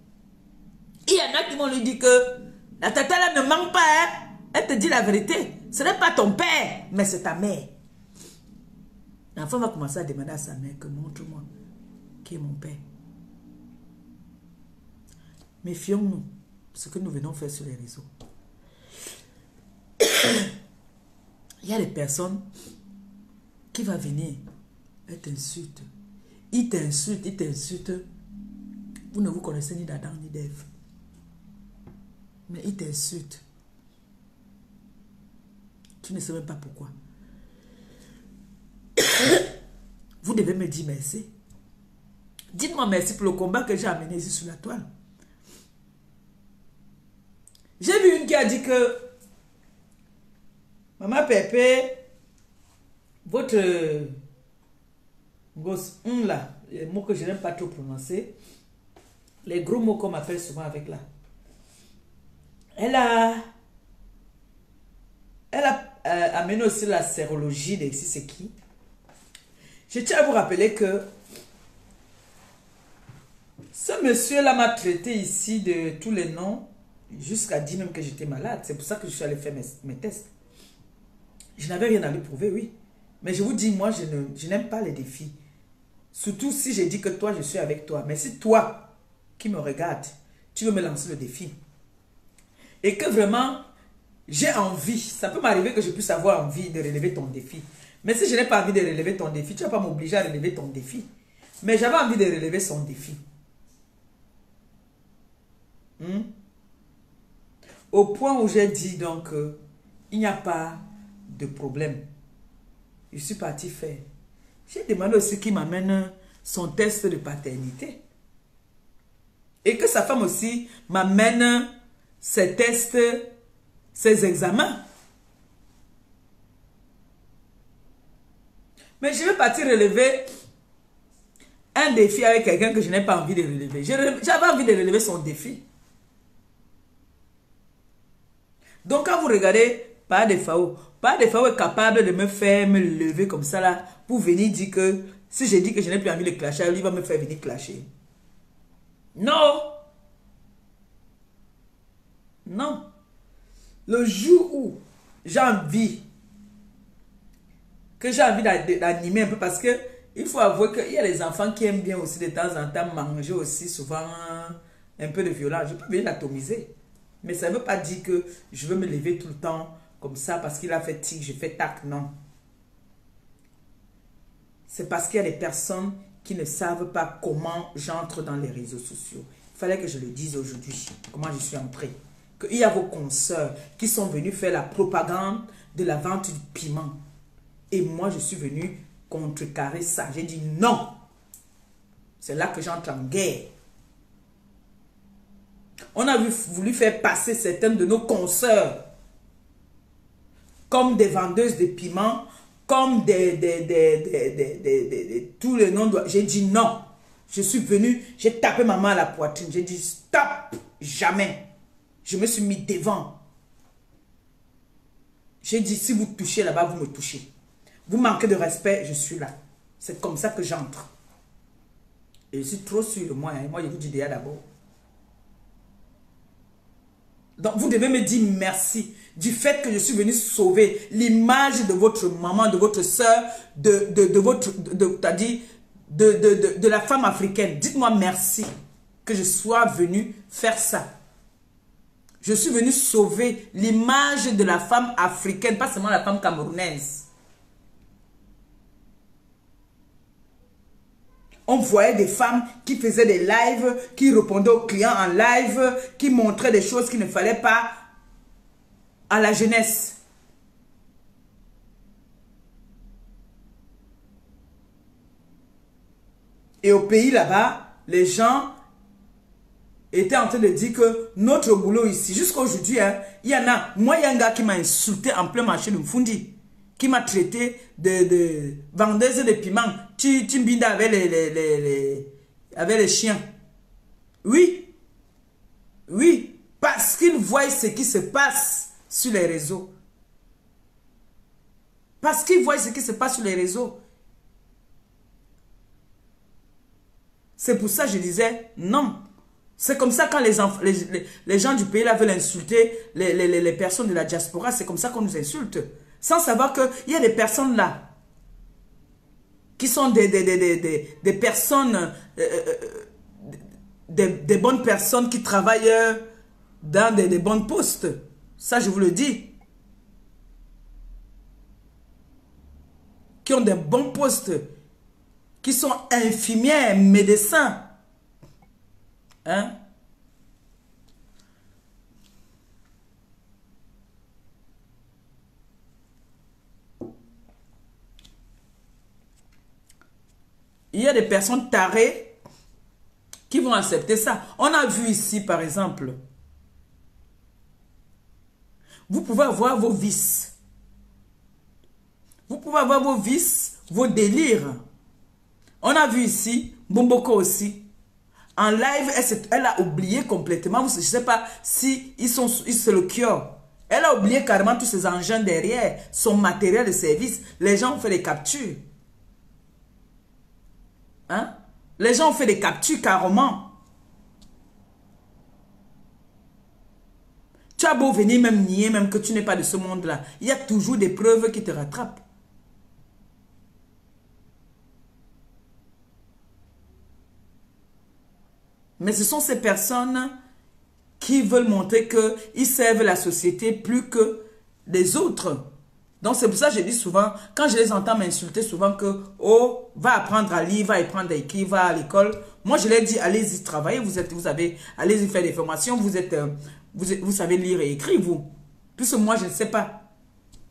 Il y en a qui vont lui dire que la tata là ne ment pas. Hein? Elle te dit la vérité. Ce n'est pas ton père, mais c'est ta mère. L'enfant va commencer à demander à sa mère que montre-moi qui est mon père. Méfions-nous de ce que nous venons faire sur les réseaux. Il y a des personnes qui vont venir, elles t'insultent. Ils t'insultent, ils t'insultent. Vous ne vous connaissez ni d'Adam ni d'Ève. Mais ils t'insultent. Tu ne sais même pas pourquoi. Vous devez me dire merci. Dites-moi merci pour le combat que j'ai amené ici sur la toile. J'ai vu une qui a dit que Maman Pépé, votre gosse, là, les mots que je n'aime pas trop prononcer, les gros mots qu'on m'appelle souvent avec là. Elle a amené aussi la sérologie de ici c'est qui. Je tiens à vous rappeler que ce monsieur-là m'a traité ici de tous les noms jusqu'à dire même que j'étais malade. C'est pour ça que je suis allé faire mes tests. Je n'avais rien à lui prouver, oui. Mais je vous dis, moi, je n'aime pas les défis. Surtout si j'ai dit que toi, je suis avec toi. Mais si toi, qui me regardes, tu veux me lancer le défi. Et que vraiment, j'ai envie. Ça peut m'arriver que je puisse avoir envie de relever ton défi. Mais si je n'ai pas envie de relever ton défi, tu ne vas pas m'obliger à relever ton défi. Mais j'avais envie de relever son défi. Au point où j'ai dit donc, il n'y a pas de problème. Je suis parti faire. J'ai demandé aussi qu'il m'amène son test de paternité. Et que sa femme aussi m'amène ses tests, ses examens. Mais je vais partir relever un défi avec quelqu'un que je n'ai pas envie de relever. J'avais envie de relever son défi. Donc quand vous regardez, pas de FAO est capable de me faire me lever comme ça là pour venir dire que si je dis que je n'ai plus envie de clasher, lui va me faire venir clasher. Non. Non. Le jour où j'ai envie d'animer un peu parce que il faut avouer qu'il y a les enfants qui aiment bien aussi de temps en temps manger aussi souvent un peu de violence. Je peux bien l'atomiser. Mais ça ne veut pas dire que je veux me lever tout le temps comme ça parce qu'il a fait tic, je fais tac, non. C'est parce qu'il y a des personnes qui ne savent pas comment j'entre dans les réseaux sociaux. Il fallait que je le dise aujourd'hui, comment je suis entré. Qu'il y a vos consoeurs qui sont venus faire la propagande de la vente du piment. Et moi, je suis venu contrecarrer ça. J'ai dit non. C'est là que j'entre en guerre. On a voulu faire passer certaines de nos consoeurs comme des vendeuses de piments, comme tous les noms. J'ai dit non. Je suis venu, j'ai tapé ma main à la poitrine. J'ai dit stop, jamais. Je me suis mis devant. J'ai dit si vous touchez là-bas, vous me touchez. Vous manquez de respect, je suis là. C'est comme ça que j'entre. Et je suis trop sûr de moi. Hein. Moi, je vous dis déjà d'abord. Donc, vous devez me dire merci du fait que je suis venu sauver l'image de votre maman, de votre soeur, de la femme africaine. Dites-moi merci que je sois venu faire ça. Je suis venu sauver l'image de la femme africaine, pas seulement la femme camerounaise. On voyait des femmes qui faisaient des lives, qui répondaient aux clients en live, qui montraient des choses qu'il ne fallait pas à la jeunesse. Et au pays là-bas, les gens étaient en train de dire que notre boulot ici, jusqu'à aujourd'hui, hein, il y en a. Moi, il y a un gars qui m'a insulté en plein marché de Mfundi, qui m'a traité de vendeuse de piments. Tu m'bindes avec les chiens. Oui, oui, parce qu'ils voient ce qui se passe sur les réseaux. Parce qu'ils voient ce qui se passe sur les réseaux. C'est pour ça que je disais non. C'est comme ça quand les gens du pays là veulent insulter les personnes de la diaspora, c'est comme ça qu'on nous insulte. Sans savoir qu'il y a des personnes là qui sont des personnes, des bonnes personnes qui travaillent dans des bons postes. Ça, je vous le dis. Qui ont des bons postes, qui sont infirmières, médecins. Hein? Il y a des personnes tarées qui vont accepter ça. On a vu ici, par exemple, vous pouvez avoir vos vices. Vous pouvez avoir vos vices, vos délires. On a vu ici, Bomboko aussi. En live, elle a oublié complètement. Je ne sais pas si c'est le cœur. Elle a oublié carrément tous ses engins derrière, son matériel de service. Les gens ont fait des captures. Hein? Les gens ont fait des captures carrément. Tu as beau venir même nier, même que tu n'es pas de ce monde-là. Il y a toujours des preuves qui te rattrapent. Mais ce sont ces personnes qui veulent montrer qu'ils servent la société plus que les autres. Donc c'est pour ça que je dis souvent, quand je les entends m'insulter souvent que, oh, va apprendre à lire, va apprendre à écrire, va à l'école. Moi je leur dis, allez-y travailler, allez-y faire des formations, vous savez lire et écrire, vous. Puisque moi je ne sais pas.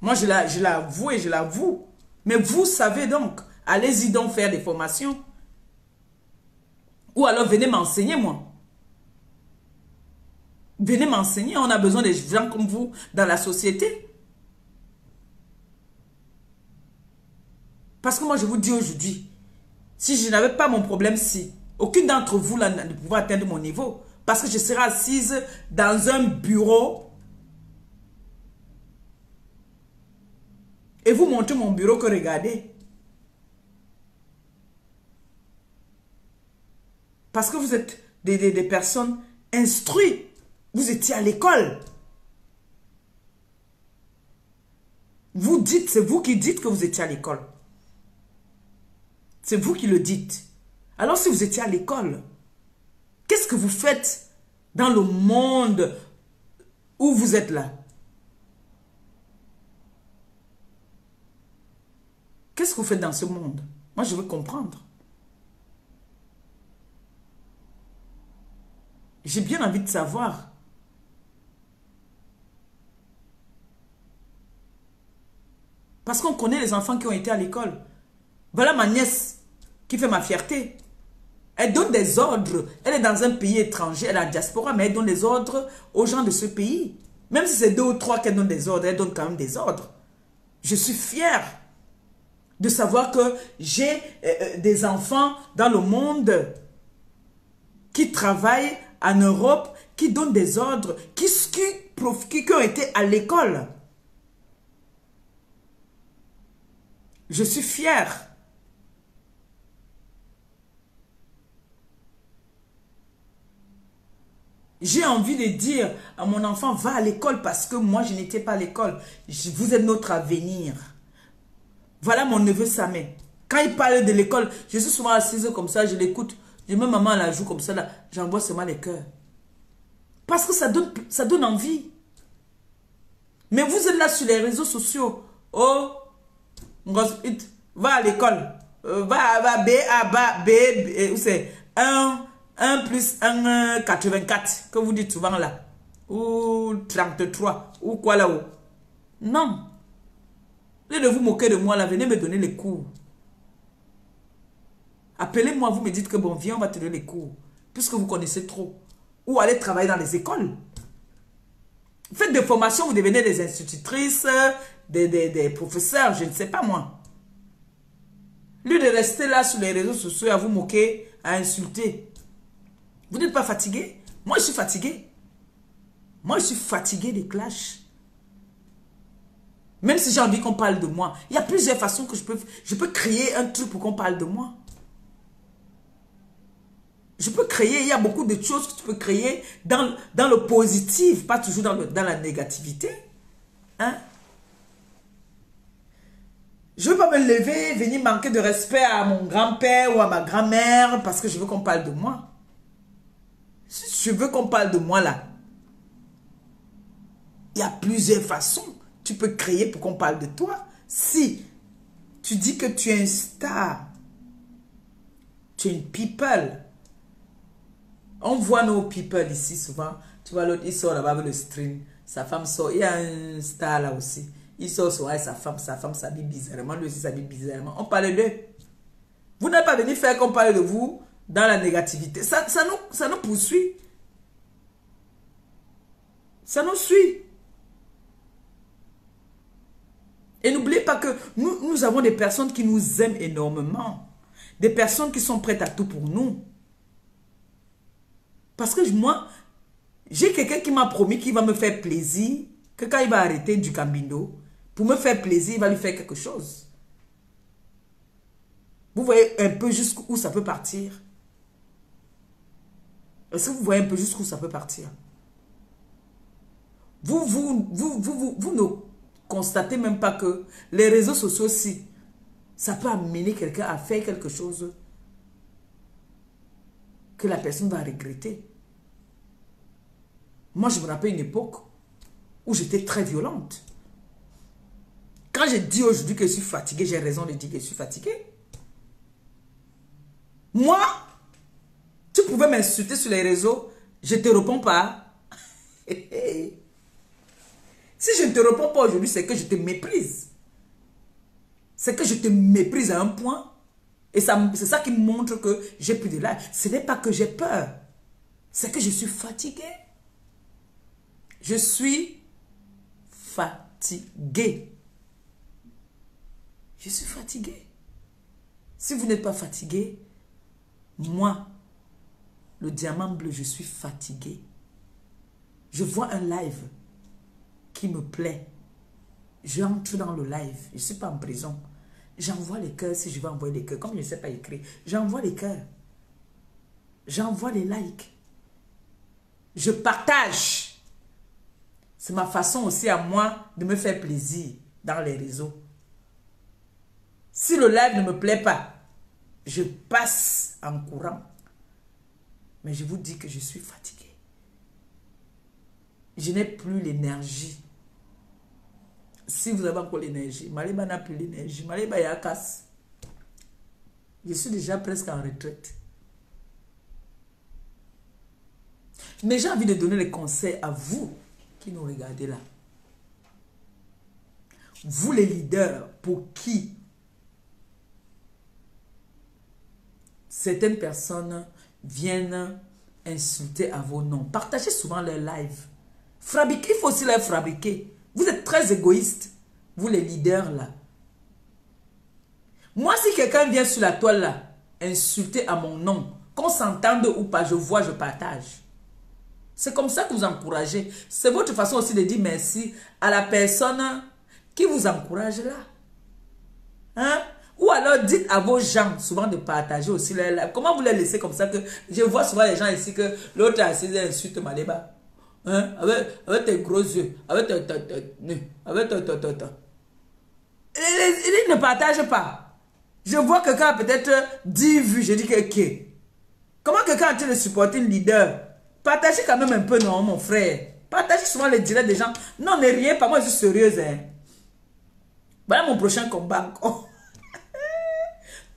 Moi je l'avoue et je l'avoue. Mais vous savez donc, allez-y donc faire des formations. Ou alors venez m'enseigner, moi. Venez m'enseigner, on a besoin de gens comme vous dans la société. Parce que moi, je vous dis aujourd'hui, si je n'avais pas mon problème, si aucune d'entre vous là, ne pouvait atteindre mon niveau, parce que je serais assise dans un bureau et vous montrez mon bureau que regardez. Parce que vous êtes des personnes instruites. Vous étiez à l'école. Vous dites, c'est vous qui dites que vous étiez à l'école. C'est vous qui le dites. Alors si vous étiez à l'école, qu'est-ce que vous faites dans le monde où vous êtes là? Qu'est-ce que vous faites dans ce monde? Moi, je veux comprendre. J'ai bien envie de savoir. Parce qu'on connaît les enfants qui ont été à l'école. Voilà ma nièce qui fait ma fierté. Elle donne des ordres. Elle est dans un pays étranger, elle est en diaspora, mais elle donne des ordres aux gens de ce pays. Même si c'est 2 ou 3 qu'elle donne des ordres, elle donne quand même des ordres. Je suis fière de savoir que j'ai des enfants dans le monde qui travaillent en Europe, qui donnent des ordres, qui ont été à l'école. Je suis fière. J'ai envie de dire à mon enfant, va à l'école parce que moi, je n'étais pas à l'école. Vous êtes notre avenir. Voilà mon neveu Samé. Quand il parle de l'école, je suis souvent assise comme ça, je l'écoute. Je mets maman à la joue comme ça, là, j'envoie seulement les cœurs. Parce que ça donne envie. Mais vous êtes là sur les réseaux sociaux. Oh, va à l'école. Va, B, A, B, où c'est 1 plus 1, 84, que vous dites souvent là. Ou 33, ou quoi là-haut. Non. Au lieu de vous moquer de moi là, venez me donner les cours. Appelez-moi, vous me dites que bon, viens, on va te donner les cours. Puisque vous connaissez trop. Ou allez travailler dans les écoles. Faites des formations, vous devenez des institutrices, des professeurs, je ne sais pas moi. Au lieu de rester là sur les réseaux sociaux à vous moquer, à insulter. Vous n'êtes pas fatigué? Moi, je suis fatigué. Moi, je suis fatigué des clashs. Même si j'ai envie qu'on parle de moi, il y a plusieurs façons que je peux créer un truc pour qu'on parle de moi. Je peux créer, il y a beaucoup de choses que tu peux créer dans le positif, pas toujours dans la négativité. Hein? Je ne veux pas me lever, venir manquer de respect à mon grand-père ou à ma grand-mère parce que je veux qu'on parle de moi. Si je veux qu'on parle de moi là, il y a plusieurs façons. Tu peux créer pour qu'on parle de toi. Si tu dis que tu es une star, tu es une people. On voit nos people ici souvent. Tu vois l'autre, il sort là-bas avec le string. Sa femme sort. Il y a un star là aussi. Il sort souvent avec sa femme. Sa femme s'habille bizarrement. Lui aussi s'habille bizarrement. On parle d'eux. Vous n'avez pas venu faire qu'on parle de vous dans la négativité. Ça nous poursuit. Ça nous suit. Et n'oubliez pas que nous avons des personnes qui nous aiment énormément. Des personnes qui sont prêtes à tout pour nous. Parce que moi, j'ai quelqu'un qui m'a promis qu'il va me faire plaisir. Que quand il va arrêter du camino, pour me faire plaisir, il va lui faire quelque chose. Vous voyez un peu jusqu'où ça peut partir? Est-ce que vous voyez un peu jusqu'où ça peut partir? Vous ne constatez même pas que les réseaux sociaux aussi, ça peut amener quelqu'un à faire quelque chose que la personne va regretter. Moi, je me rappelle une époque où j'étais très violente. Quand je dis aujourd'hui que je suis fatiguée, j'ai raison de dire que je suis fatiguée. Moi, tu pouvais m'insulter sur les réseaux, je ne te réponds pas. Si je ne te réponds pas aujourd'hui, c'est que je te méprise. C'est que je te méprise à un point. Et c'est ça qui montre que j'ai plus de l'air. Ce n'est pas que j'ai peur. C'est que je suis fatiguée. Je suis fatiguée. Je suis fatiguée. Si vous n'êtes pas fatigué, moi, le diamant bleu, je suis fatiguée. Je vois un live qui me plaît. J'entre dans le live. Je ne suis pas en prison. J'envoie les cœurs si je veux envoyer les cœurs. Comme je ne sais pas écrire, j'envoie les cœurs. J'envoie les likes. Je partage. C'est ma façon aussi à moi de me faire plaisir dans les réseaux. Si le live ne me plaît pas, je passe en courant. Mais je vous dis que je suis fatiguée. Je n'ai plus l'énergie. Si vous avez encore l'énergie, Maliba n'a plus l'énergie. Maliba y a casse. Je suis déjà presque en retraite. Mais j'ai envie de donner les conseils à vous qui nous regardez là. Vous les leaders pour qui certaines personnes viennent insulter à vos noms. Partagez souvent leurs lives. Fabriquez, il faut aussi les fabriquer. Vous êtes très égoïstes, vous les leaders là. Moi, si quelqu'un vient sur la toile là, insulter à mon nom, qu'on s'entende ou pas, je vois, je partage. C'est comme ça que vous encouragez. C'est votre façon aussi de dire merci à la personne qui vous encourage là. Hein? Ou alors dites à vos gens souvent de partager aussi les lives. Comment vous les laissez comme ça que je vois souvent les gens ici que l'autre a essayé d'insulter Maliba. Hein? Avec tes gros yeux, avec il ne partage pas. Je vois quelqu'un a peut-être 10 vues, je dis que ok. Comment quelqu'un a-t-il de supporter une leader? Partagez quand même un peu, non, mon frère. Partagez souvent les directs des gens. Non, ne riez pas, moi je suis sérieuse. Hein. Voilà mon prochain combat encore.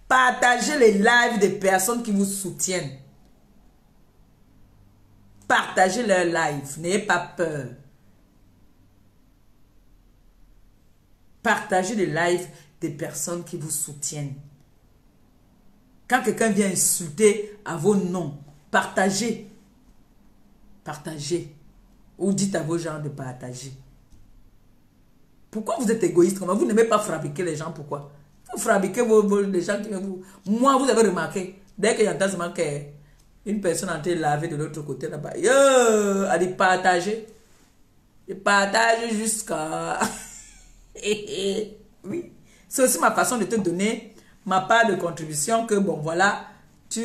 Partagez les lives des personnes qui vous soutiennent. Partagez leurs lives. N'ayez pas peur. Partagez les lives des personnes qui vous soutiennent. Quand quelqu'un vient insulter à vos noms, partagez. Partagez. Ou dites à vos gens de partager. Pourquoi vous êtes égoïste comme ça? Vous n'aimez pas fabriquer les gens, pourquoi? Vous fabriquez les gens qui vous... Moi, vous avez remarqué, dès que j'entends ce manque, Une personne en train de laver de l'autre côté là-bas. Elle dit partager. Et partage jusqu'à... Oui. C'est aussi ma façon de te donner ma part de contribution que, bon, voilà, tu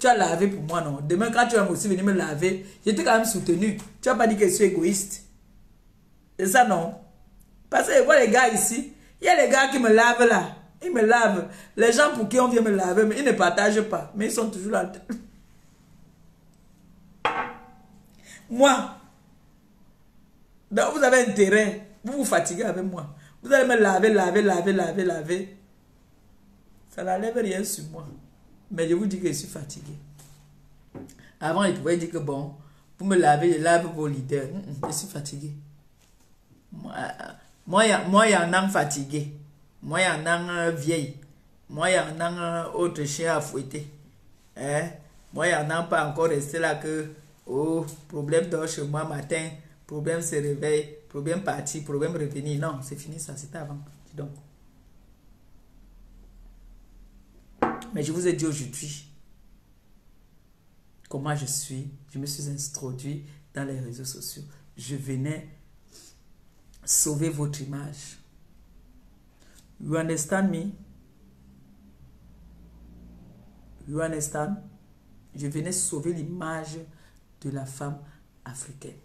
as lavé pour moi, non? Demain, quand tu vas aussi venir me laver, j'étais quand même soutenu. Tu n'as pas dit que je suis égoïste. C'est ça, non? Parce que, voilà, les gars ici, il y a les gars qui me lavent là. Ils me lavent. Les gens pour qui on vient me laver, mais ils ne partagent pas. Mais ils sont toujours là. Moi, donc vous avez intérêt, vous vous fatiguez avec moi. Vous allez me laver. Ça n'enlève rien sur moi. Mais je vous dis que je suis fatigué. Avant, il pouvait dire que bon, vous me lavez, je lave vos leaders. Je suis fatigué. Moi, il y a un homme fatigué. Moi, il y a un homme vieille. Moi, il y a un homme autre chien à fouetter. Hein? Moi, il y a un homme pas encore resté là que, oh, problème dort chez moi matin, problème se réveille, problème parti, problème revenir. Non, c'est fini ça, c'était avant. Dis donc. Mais je vous ai dit aujourd'hui comment je suis. Je me suis introduit dans les réseaux sociaux. Je venais sauver votre image. You understand me? You understand? Je venais sauver l'image de la femme africaine.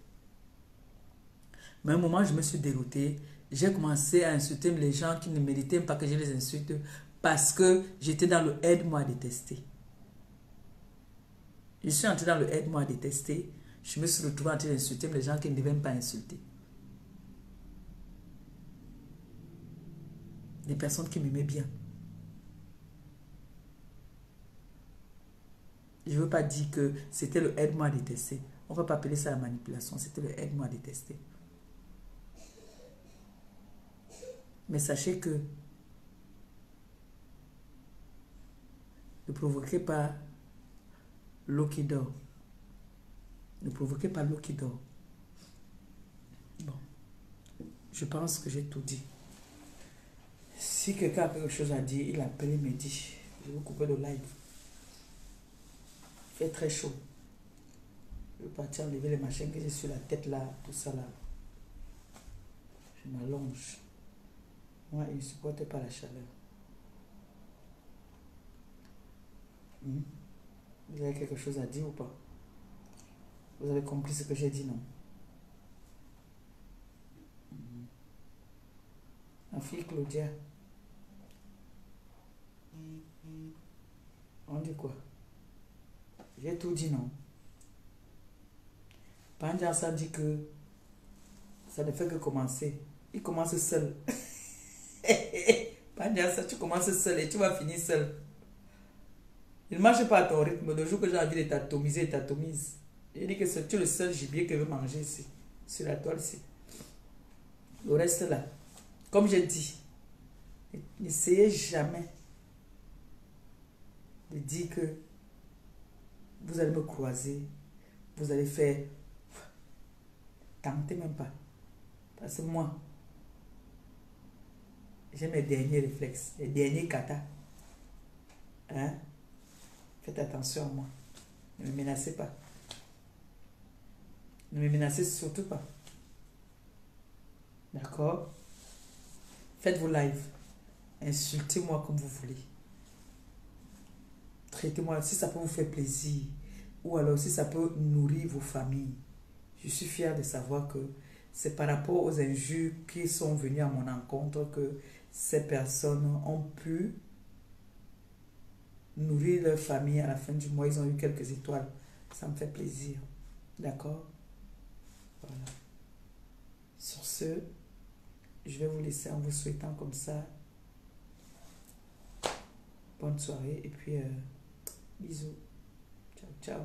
Mais à un moment, je me suis dérouté. J'ai commencé à insulter les gens qui ne méritaient pas que je les insulte parce que j'étais dans le aide-moi à détester. Je suis entré dans le aide-moi à détester. Je me suis retrouvé en train d'insulter les gens qui ne devaient pas insulter. Des personnes qui m'aimaient bien. Je ne veux pas dire que c'était le aide-moi à détester. On ne va pas appeler ça la manipulation. C'était le aide-moi à détester. Mais sachez que ne provoquez pas l'eau qui dort. Ne provoquez pas l'eau qui dort. Bon. Je pense que j'ai tout dit. Si quelqu'un a quelque chose à dire, il appelle et me dit. Je vais vous couper le live. Il fait très chaud. Je vais partir enlever les machines que j'ai sur la tête là, tout ça là. Je m'allonge. Moi, il ne supporte pas la chaleur. Vous avez quelque chose à dire ou pas? Vous avez compris ce que j'ai dit, non? Ma fille Claudia. On dit quoi? J'ai tout dit, non? Pandiasa dit que ça ne fait que commencer. Il commence seul. Pandiasa, tu commences seul et tu vas finir seul. Il ne marche pas à ton rythme. Le jour que j'ai envie de t'atomiser, il t'atomise. Il dit que tu es le seul gibier que je veux manger ici, sur la toile ici. Le reste là, comme j'ai dit, n'essayez jamais de dire que vous allez me croiser, vous allez faire... Tentez même pas. Parce que moi, j'ai mes derniers réflexes, les derniers katas. Hein? Faites attention à moi. Ne me menacez pas. Ne me menacez surtout pas. D'accord? Faites vos lives. Insultez-moi comme vous voulez. Traitez-moi si ça peut vous faire plaisir. Ou alors si ça peut nourrir vos familles. Je suis fier de savoir que c'est par rapport aux injures qui sont venues à mon encontre que ces personnes ont pu nourrir leur famille. À la fin du mois, ils ont eu quelques étoiles. Ça me fait plaisir. D'accord? Voilà. Sur ce, je vais vous laisser en vous souhaitant comme ça. Bonne soirée et puis bisous. Ciao, ciao.